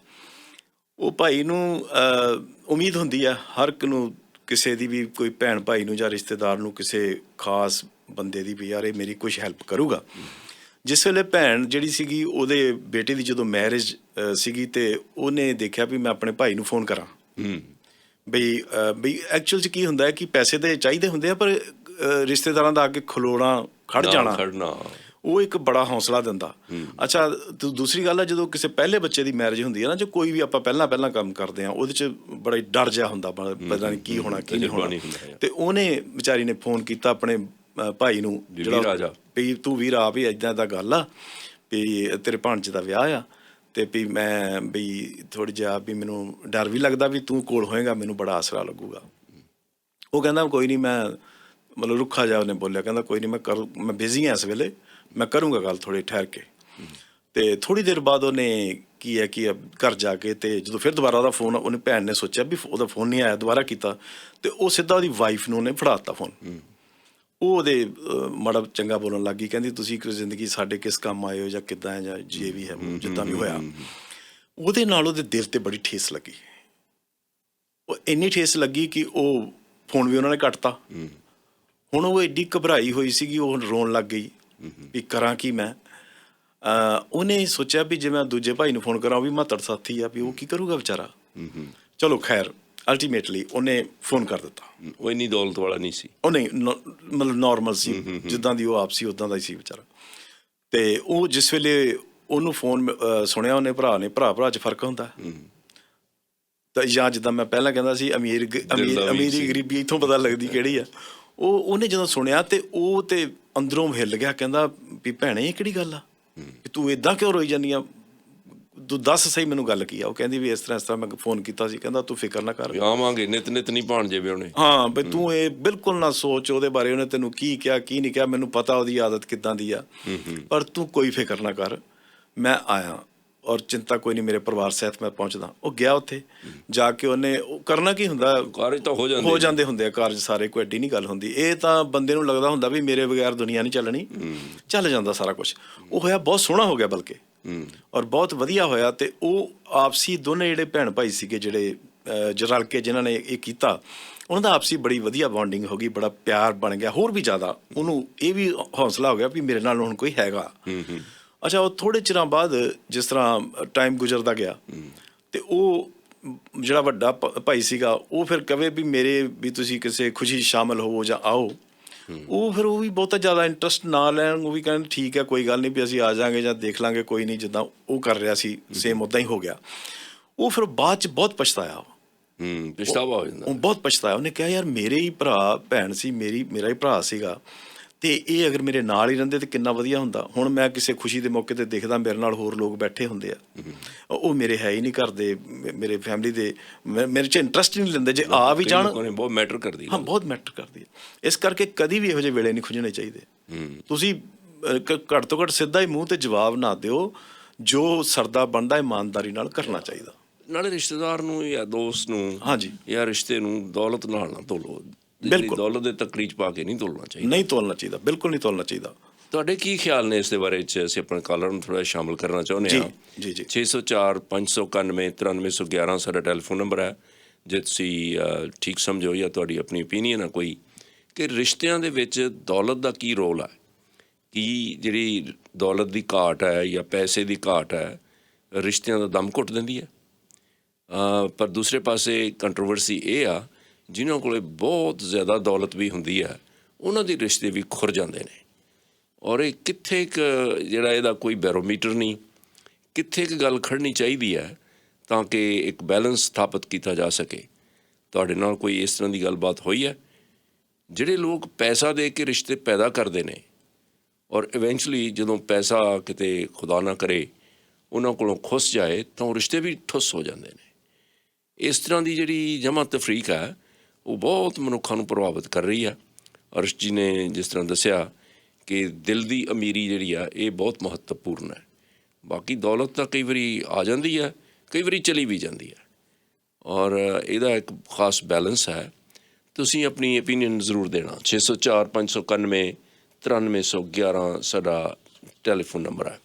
ਉਹ ਭਾਈ ਨੂੰ ਉਮੀਦ ਹੁੰਦੀ ਆ ਹਰ ਇੱਕ ਨੂੰ, ਕਿਸੇ ਦੀ ਵੀ, ਕੋਈ ਭੈਣ ਭਾਈ ਨੂੰ ਜਾਂ ਰਿਸ਼ਤੇਦਾਰ ਨੂੰ, ਕਿਸੇ ਖਾਸ ਬੰਦੇ ਦੀ ਵੀ ਯਾਰ ਇਹ ਮੇਰੀ ਕੁਛ ਹੈਲਪ ਕਰੂਗਾ। ਜਿਸ ਵੇਲੇ ਭੈਣ ਜਿਹੜੀ ਸੀਗੀ, ਉਹਦੇ ਬੇਟੇ ਦੀ ਜਦੋਂ ਮੈਰਿਜ ਸੀਗੀ, ਤੇ ਉਹਨੇ ਦੇਖਿਆ ਵੀ ਮੈਂ ਆਪਣੇ ਭਾਈ ਨੂੰ ਫੋਨ ਕਰਾਂ। ਬਈ ਐਕਚੁਅਲ 'ਚ ਕੀ ਹੁੰਦਾ ਹੈ ਕਿ ਪੈਸੇ ਤਾਂ ਚਾਹੀਦੇ ਹੁੰਦੇ ਆ, ਪਰ ਰਿਸ਼ਤੇਦਾਰਾਂ ਦਾ ਆ ਕੇ ਖਲੋਣਾ, ਖੜ ਜਾਣਾ, ਉਹ ਇੱਕ ਬੜਾ ਹੌਸਲਾ ਦਿੰਦਾ। ਅੱਛਾ, ਦੂਸਰੀ ਗੱਲ ਹੈ, ਜਦੋਂ ਕਿਸੇ ਪਹਿਲੇ ਬੱਚੇ ਦੀ ਮੈਰਿਜ ਹੁੰਦੀ ਹੈ ਨਾ, ਜੋ ਕੋਈ ਵੀ ਆਪਾਂ ਪਹਿਲਾਂ ਕੰਮ ਕਰਦੇ ਹਾਂ, ਉਹਦੇ 'ਚ ਬੜਾ ਡਰ ਜਿਹਾ ਹੁੰਦਾ, ਪਤਾ ਨਹੀਂ ਕੀ ਹੋਣਾ ਕੀ ਨਹੀਂ ਹੋਣਾ। ਤੇ ਉਹਨੇ ਵਿਚਾਰੀ ਨੇ ਫੋਨ ਕੀਤਾ ਆਪਣੇ ਭਾਈ ਨੂੰ, ਜਿਹੜਾ ਵੀ ਤੂੰ ਵੀਰ ਆ, ਵੀ ਇੱਦਾਂ ਦਾ ਗੱਲ ਆ, ਵੀ ਤੇਰੇ ਭਾਣਜੇ ਦਾ ਵਿਆਹ ਆ, ਤੇ ਵੀ ਮੈਂ ਵੀ ਥੋੜ੍ਹੀ ਜਿਹਾ ਵੀ ਮੈਨੂੰ ਡਰ ਵੀ ਲੱਗਦਾ, ਵੀ ਤੂੰ ਕੋਲ ਹੋਏਗਾ ਮੈਨੂੰ ਬੜਾ ਆਸਰਾ ਲੱਗੂਗਾ। ਉਹ ਕਹਿੰਦਾ ਕੋਈ ਨਹੀਂ, ਮੈਂ ਮਤਲਬ ਰੁੱਖਾ ਜਿਹਾ ਉਹਨੇ ਬੋਲਿਆ, ਕਹਿੰਦਾ ਕੋਈ ਨਹੀਂ, ਮੈਂ ਬਿਜ਼ੀ ਹਾਂ ਇਸ ਵੇਲੇ, ਮੈਂ ਕਰੂੰਗਾ ਗੱਲ ਥੋੜ੍ਹੀ ਠਹਿਰ ਕੇ। ਅਤੇ ਥੋੜ੍ਹੀ ਦੇਰ ਬਾਅਦ ਉਹਨੇ ਕੀ ਹੈ ਕਿ ਘਰ ਜਾ ਕੇ, ਅਤੇ ਜਦੋਂ ਫਿਰ ਦੁਬਾਰਾ ਉਹਦਾ ਫੋਨ, ਉਹਨੇ ਭੈਣ ਨੇ ਸੋਚਿਆ ਵੀ ਉਹਦਾ ਫੋਨ ਨਹੀਂ ਆਇਆ, ਦੁਬਾਰਾ ਕੀਤਾ, ਅਤੇ ਉਹ ਸਿੱਧਾ ਉਹਦੀ ਵਾਈਫ ਨੂੰ ਉਹਨੇ ਫੜਾ ਦਿੱਤਾ ਫੋਨ। ਉਹ ਉਹਦੇ ਮਾੜਾ ਚੰਗਾ ਬੋਲਣ ਲੱਗ ਗਈ, ਕਹਿੰਦੀ ਤੁਸੀਂ ਜ਼ਿੰਦਗੀ ਸਾਡੇ ਕਿਸ ਕੰਮ ਆਏ ਹੋ, ਜਾਂ ਕਿੱਦਾਂ ਹੈ, ਜਾਂ ਜੇ ਵੀ ਹੈ, ਜਿੱਦਾਂ ਵੀ ਹੋਇਆ। ਉਹਦੇ ਨਾਲ ਉਹਦੇ ਦਿਲ 'ਤੇ ਬੜੀ ਠੇਸ ਲੱਗੀ। ਉਹ ਇੰਨੀ ਠੇਸ ਲੱਗੀ ਕਿ ਉਹ ਫੋਨ ਵੀ ਉਹਨਾਂ ਨੇ ਕੱਟਤਾ। ਹੁਣ ਉਹ ਐਡੀ ਘਬਰਾਈ ਹੋਈ ਸੀਗੀ, ਉਹ ਰੋਣ ਲੱਗ ਗਈ ਵੀ ਕਰਾਂ ਕੀ ਮੈਂ। ਉਹਨੇ ਸੋਚਿਆ ਵੀ ਜੇ ਮੈਂ ਦੂਜੇ ਭਾਈ ਨੂੰ ਫੋਨ ਕਰਾਂ, ਉਹ ਵੀ ਮਾਤੜ ਸਾਥੀ ਆ, ਵੀ ਉਹ ਕੀ ਕਰੂਗਾ ਵਿਚਾਰਾ। ਚਲੋ ਖੈਰ, ਅਲਟੀਮੇਟਲੀ ਉਹਨੇ ਫੋਨ ਕਰ ਦਿੱਤਾ। ਉਹ ਇੰਨੀ ਦੌਲਤ ਵਾਲਾ ਨਹੀਂ ਸੀ, ਉਹ ਨਹੀਂ, ਮਤਲਬ ਨੋਰਮਲ ਸੀ, ਜਿੱਦਾਂ ਦੀ ਉਹ ਆਪ ਸੀ ਉੱਦਾਂ ਦਾ ਹੀ ਸੀ ਵਿਚਾਰਾ। ਅਤੇ ਉਹ ਜਿਸ ਵੇਲੇ ਉਹਨੂੰ ਫੋਨ ਸੁਣਿਆ, ਉਹਨੇ ਭਰਾ 'ਚ ਫਰਕ ਹੁੰਦਾ। ਤਾਂ ਜਾਂ ਜਿੱਦਾਂ ਮੈਂ ਪਹਿਲਾਂ ਕਹਿੰਦਾ ਸੀ, ਅਮੀਰੀ ਗਰੀਬੀ ਇੱਥੋਂ ਪਤਾ ਲੱਗਦੀ ਕਿਹੜੀ ਆ। ਉਹਨੇ ਜਦੋਂ ਸੁਣਿਆ, ਤੇ ਉਹ ਤੇ ਅੰਦਰੋਂ ਹਿੱਲ ਗਿਆ, ਕਹਿੰਦਾ ਵੀ ਭੈਣੇ ਇਹ ਕਿਹੜੀ ਗੱਲ ਆ, ਵੀ ਤੂੰ ਇੱਦਾਂ ਕਿਉਂ ਰੋਈ ਜਾਂਦੀ ਆ, ਤੂੰ ਦੱਸ ਸਹੀ ਮੈਨੂੰ ਗੱਲ ਕੀ ਆ। ਉਹ ਕਹਿੰਦੀ ਵੀ ਇਸ ਤਰ੍ਹਾਂ ਮੈਂ ਫੋਨ ਕੀਤਾ ਸੀ। ਕਹਿੰਦਾ ਤੂੰ ਫਿਕਰ ਨਾ ਕਰ, ਆਵਾਂਗੇ, ਨਿਤ ਨਹੀਂ ਭਾਣਜੇ ਵੀ ਉਹਨੇ। ਹਾਂ, ਬਈ ਤੂੰ ਇਹ ਬਿਲਕੁਲ ਨਾ ਸੋਚ ਉਹਦੇ ਬਾਰੇ, ਉਹਨੇ ਤੈਨੂੰ ਕੀ ਕਿਹਾ ਕੀ ਨਹੀਂ ਕਿਹਾ, ਮੈਨੂੰ ਪਤਾ ਉਹਦੀ ਆਦਤ ਕਿੱਦਾਂ ਦੀ ਆ, ਪਰ ਤੂੰ ਕੋਈ ਫਿਕਰ ਨਾ ਕਰ, ਮੈਂ ਆਇਆ, ਔਰ ਚਿੰਤਾ ਕੋਈ ਨਹੀਂ, ਮੇਰੇ ਪਰਿਵਾਰ ਸਹਿਤ ਮੈਂ ਪਹੁੰਚਦਾ। ਉਹ ਗਿਆ, ਉੱਥੇ ਜਾ ਕੇ ਉਹਨੇ ਕਰਨਾ ਕੀ ਹੁੰਦਾ, ਕਾਰਜ ਤਾਂ ਹੋ ਜਾਂਦੇ ਹੁੰਦੇ ਆ ਕਾਰਜ ਸਾਰੇ, ਕੋਈ ਐਡੀ ਨਹੀਂ ਗੱਲ ਹੁੰਦੀ। ਇਹ ਤਾਂ ਬੰਦੇ ਨੂੰ ਲੱਗਦਾ ਹੁੰਦਾ ਵੀ ਮੇਰੇ ਬਗੈਰ ਦੁਨੀਆ ਨਹੀਂ ਚੱਲਣੀ, ਚੱਲ ਜਾਂਦਾ ਸਾਰਾ ਕੁਛ। ਉਹ ਹੋਇਆ, ਬਹੁਤ ਸੋਹਣਾ ਹੋ ਗਿਆ ਬਲਕਿ, ਔਰ ਬਹੁਤ ਵਧੀਆ ਹੋਇਆ। ਅਤੇ ਉਹ ਆਪਸੀ ਦੋਨੇ ਜਿਹੜੇ ਭੈਣ ਭਾਈ ਸੀਗੇ, ਜਿਹੜੇ ਰਲ ਕੇ ਜਿਨ੍ਹਾਂ ਨੇ ਇਹ ਕੀਤਾ, ਉਹਨਾਂ ਦਾ ਆਪਸੀ ਬੜੀ ਵਧੀਆ ਬੌਂਡਿੰਗ ਹੋ ਗਈ, ਬੜਾ ਪਿਆਰ ਬਣ ਗਿਆ। ਹੋਰ ਵੀ ਜ਼ਿਆਦਾ ਉਹਨੂੰ ਇਹ ਵੀ ਹੌਸਲਾ ਹੋ ਗਿਆ ਵੀ ਮੇਰੇ ਨਾਲ ਹੁਣ ਕੋਈ ਹੈਗਾ। ਅੱਛਾ, ਉਹ ਥੋੜ੍ਹੇ ਚਿਰਾਂ ਬਾਅਦ ਜਿਸ ਤਰ੍ਹਾਂ ਟਾਈਮ ਗੁਜ਼ਰਦਾ ਗਿਆ ਅਤੇ ਉਹ ਜਿਹੜਾ ਵੱਡਾ ਭਾਈ ਸੀਗਾ, ਉਹ ਫਿਰ ਕਹੇ ਵੀ ਮੇਰੇ ਵੀ ਤੁਸੀਂ ਕਿਸੇ ਖੁਸ਼ੀ 'ਚ ਸ਼ਾਮਲ ਹੋਵੋ ਜਾਂ ਆਓ, ਉਹ ਫਿਰ ਉਹ ਵੀ ਬਹੁਤਾ ਜ਼ਿਆਦਾ ਇੰਟਰਸਟ ਨਾ ਲੈਣ। ਉਹ ਵੀ ਕਹਿਣ ਠੀਕ ਹੈ, ਕੋਈ ਗੱਲ ਨਹੀਂ, ਵੀ ਅਸੀਂ ਆ ਜਾਵਾਂਗੇ ਜਾਂ ਦੇਖ ਲਾਂਗੇ, ਕੋਈ ਨਹੀਂ, ਜਿੱਦਾਂ ਉਹ ਕਰ ਰਿਹਾ ਸੀ ਸੇਮ ਉੱਦਾਂ ਹੀ ਹੋ ਗਿਆ। ਉਹ ਫਿਰ ਬਾਅਦ 'ਚ ਬਹੁਤ ਪਛਤਾਇਆ। ਪਛਤਾਵਾ ਹੋ ਜਾਂਦਾ। ਉਹ ਬਹੁਤ ਪਛਤਾਇਆ। ਉਹਨੇ ਕਿਹਾ ਯਾਰ ਮੇਰੇ ਹੀ ਭਰਾ ਭੈਣ ਸੀ, ਮੇਰਾ ਹੀ ਭਰਾ ਸੀਗਾ, ਅਤੇ ਇਹ ਅਗਰ ਮੇਰੇ ਨਾਲ ਹੀ ਰਹਿੰਦੇ ਤਾਂ ਕਿੰਨਾ ਵਧੀਆ ਹੁੰਦਾ। ਹੁਣ ਮੈਂ ਕਿਸੇ ਖੁਸ਼ੀ ਦੇ ਮੌਕੇ 'ਤੇ ਦੇਖਦਾ ਮੇਰੇ ਨਾਲ ਹੋਰ ਲੋਕ ਬੈਠੇ ਹੁੰਦੇ ਆ, ਉਹ ਮੇਰੇ ਹੈ ਹੀ ਨਹੀਂ ਘਰ ਦੇ, ਮੇਰੇ ਫੈਮਿਲੀ ਦੇ, ਮੇਰੇ 'ਚ ਇੰਟਰਸਟ ਹੀ ਨਹੀਂ ਲੈਂਦੇ। ਜੇ ਆ ਵੀ ਜਾਣ, ਬਹੁਤ ਮੈਟਰ ਕਰਦੀ। ਹਾਂ, ਬਹੁਤ ਮੈਟਰ ਕਰਦੀ ਹੈ। ਇਸ ਕਰਕੇ ਕਦੀ ਵੀ ਇਹੋ ਜਿਹੇ ਵੇਲੇ ਨਹੀਂ ਖੁੱਝਣੇ ਚਾਹੀਦੇ। ਤੁਸੀਂ ਘੱਟ ਤੋਂ ਘੱਟ ਸਿੱਧਾ ਹੀ ਮੂੰਹ 'ਤੇ ਜਵਾਬ ਨਾ ਦਿਓ, ਜੋ ਸਰਦਾ ਬਣਦਾ ਇਮਾਨਦਾਰੀ ਨਾਲ ਕਰਨਾ ਚਾਹੀਦਾ। ਨਾਲੇ ਰਿਸ਼ਤੇਦਾਰ ਨੂੰ ਜਾਂ ਦੋਸਤ ਨੂੰ, ਹਾਂਜੀ, ਜਾਂ ਰਿਸ਼ਤੇ ਨੂੰ ਦੌਲਤ ਨਾਲ ਨਾ ਤੋਲੋ। ਬਿਲਕੁਲ, ਦੌਲਤ ਦੇ ਤਕੜੀ 'ਚ ਪਾ ਕੇ ਨਹੀਂ ਤੋਲਣਾ ਚਾਹੀਦਾ। ਨਹੀਂ ਤੋਲਣਾ ਚਾਹੀਦਾ, ਬਿਲਕੁਲ ਨਹੀਂ ਤੋਲਣਾ ਚਾਹੀਦਾ। ਤੁਹਾਡੇ ਕੀ ਖਿਆਲ ਨੇ ਇਸ ਦੇ ਬਾਰੇ 'ਚ? ਅਸੀਂ ਆਪਣੇ ਕਾਲਰ ਨੂੰ ਥੋੜ੍ਹਾ ਸ਼ਾਮਲ ਕਰਨਾ ਚਾਹੁੰਦੇ ਹਾਂ। ਜੀ ਜੀ 604 591 9311 ਸਾਡਾ ਟੈਲੀਫੋਨ ਨੰਬਰ ਹੈ। ਜੇ ਤੁਸੀਂ ਠੀਕ ਸਮਝੋ ਜਾਂ ਤੁਹਾਡੀ ਆਪਣੀ ਓਪੀਨੀਅਨ ਹੈ ਕੋਈ, ਕਿ ਰਿਸ਼ਤਿਆਂ ਦੇ ਵਿੱਚ ਦੌਲਤ ਦਾ ਕੀ ਰੋਲ ਹੈ? ਕੀ ਜਿਹੜੀ ਦੌਲਤ ਦੀ ਘਾਟ ਹੈ ਜਾਂ ਪੈਸੇ ਦੀ ਘਾਟ ਹੈ, ਰਿਸ਼ਤਿਆਂ ਦਾ ਦਮ ਘੁੱਟ ਦਿੰਦੀ ਹੈ? ਪਰ ਦੂਸਰੇ ਪਾਸੇ ਕੰਟਰੋਵਰਸੀ ਇਹ ਆ, ਜਿਨ੍ਹਾਂ ਕੋਲ ਬਹੁਤ ਜ਼ਿਆਦਾ ਦੌਲਤ ਵੀ ਹੁੰਦੀ ਹੈ, ਉਹਨਾਂ ਦੇ ਰਿਸ਼ਤੇ ਵੀ ਖੁਰ ਜਾਂਦੇ ਨੇ। ਔਰ ਇਹ ਕਿੱਥੇ ਕੁ ਜਿਹੜਾ ਇਹਦਾ ਕੋਈ ਬੈਰੋਮੀਟਰ ਨਹੀਂ, ਕਿੱਥੇ ਕੁ ਗੱਲ ਖੜਨੀ ਚਾਹੀਦੀ ਹੈ ਤਾਂ ਕਿ ਇੱਕ ਬੈਲੈਂਸ ਸਥਾਪਿਤ ਕੀਤਾ ਜਾ ਸਕੇ? ਤੁਹਾਡੇ ਨਾਲ ਕੋਈ ਇਸ ਤਰ੍ਹਾਂ ਦੀ ਗੱਲਬਾਤ ਹੋਈ ਹੈ? ਜਿਹੜੇ ਲੋਕ ਪੈਸਾ ਦੇ ਕੇ ਰਿਸ਼ਤੇ ਪੈਦਾ ਕਰਦੇ ਨੇ ਔਰ ਇਵੈਂਚੁਅਲੀ ਜਦੋਂ ਪੈਸਾ ਕਿਤੇ ਖੁਦਾ ਨਾ ਕਰੇ ਉਹਨਾਂ ਕੋਲੋਂ ਖੁੱਸ ਜਾਏ ਤਾਂ ਉਹ ਰਿਸ਼ਤੇ ਵੀ ਠੁੱਸ ਹੋ ਜਾਂਦੇ ਨੇ। ਇਸ ਤਰ੍ਹਾਂ ਦੀ ਜਿਹੜੀ ਜਮ੍ਹਾਂ ਤਫਰੀਕ ਹੈ, ਉਹ ਬਹੁਤ ਮਨੁੱਖਾਂ ਨੂੰ ਪ੍ਰਭਾਵਿਤ ਕਰ ਰਹੀ ਹੈ। ਅਰਸ਼ ਜੀ ਨੇ ਜਿਸ ਤਰ੍ਹਾਂ ਦੱਸਿਆ ਕਿ ਦਿਲ ਦੀ ਅਮੀਰੀ ਜਿਹੜੀ ਆ, ਇਹ ਬਹੁਤ ਮਹੱਤਵਪੂਰਨ ਹੈ। ਬਾਕੀ ਦੌਲਤ ਤਾਂ ਕਈ ਵਾਰੀ ਆ ਜਾਂਦੀ ਹੈ, ਕਈ ਵਾਰੀ ਚਲੀ ਵੀ ਜਾਂਦੀ ਹੈ, ਔਰ ਇਹਦਾ ਇੱਕ ਖਾਸ ਬੈਲੈਂਸ ਹੈ। ਤੁਸੀਂ ਆਪਣੀ ਓਪੀਨੀਅਨ ਜ਼ਰੂਰ ਦੇਣਾ। 604 591 9311 ਸਾਡਾ ਟੈਲੀਫੋਨ ਨੰਬਰ ਹੈ।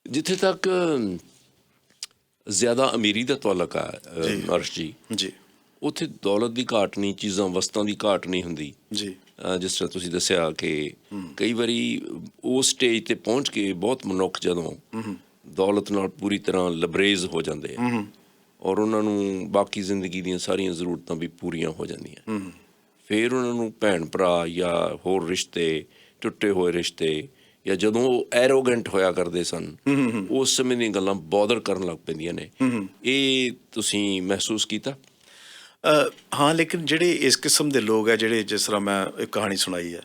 ਜਿੱਥੇ ਤੱਕ ਜ਼ਿਆਦਾ ਅਮੀਰੀ ਦਾ ਤਾਲੁਕ ਹੈ ਅਰਸ਼ ਜੀ, ਉੱਥੇ ਦੌਲਤ ਦੀ ਘਾਟ ਨਹੀਂ, ਚੀਜ਼ਾਂ ਵਸਤਾਂ ਦੀ ਘਾਟ ਨਹੀਂ ਹੁੰਦੀ ਜੀ। ਜਿਸ ਤਰ੍ਹਾਂ ਤੁਸੀਂ ਦੱਸਿਆ ਕਿ ਕਈ ਵਾਰੀ ਉਸ ਸਟੇਜ 'ਤੇ ਪਹੁੰਚ ਕੇ ਬਹੁਤ ਮਨੁੱਖ ਜਦੋਂ ਦੌਲਤ ਨਾਲ ਪੂਰੀ ਤਰ੍ਹਾਂ ਲਬਰੇਜ਼ ਹੋ ਜਾਂਦੇ ਆ ਔਰ ਉਹਨਾਂ ਨੂੰ ਬਾਕੀ ਜ਼ਿੰਦਗੀ ਦੀਆਂ ਸਾਰੀਆਂ ਜ਼ਰੂਰਤਾਂ ਵੀ ਪੂਰੀਆਂ ਹੋ ਜਾਂਦੀਆਂ, ਫਿਰ ਉਹਨਾਂ ਨੂੰ ਭੈਣ ਭਰਾ ਜਾਂ ਹੋਰ ਰਿਸ਼ਤੇ, ਟੁੱਟੇ ਹੋਏ ਰਿਸ਼ਤੇ, ਜਾਂ ਜਦੋਂ ਉਹ ਐਰੋਗੈਂਟ ਹੋਇਆ ਕਰਦੇ ਸਨ, ਉਸ ਸਮੇਂ ਦੀਆਂ ਗੱਲਾਂ ਬੌਦਰ ਕਰਨ ਲੱਗ ਪੈਂਦੀਆਂ ਨੇ। ਇਹ ਤੁਸੀਂ ਮਹਿਸੂਸ ਕੀਤਾ? ਹਾਂ, ਲੇਕਿਨ ਜਿਹੜੇ ਇਸ ਕਿਸਮ ਦੇ ਲੋਕ ਹੈ, ਜਿਹੜੇ ਜਿਸ ਤਰ੍ਹਾਂ ਮੈਂ ਇੱਕ ਕਹਾਣੀ ਸੁਣਾਈ ਹੈ,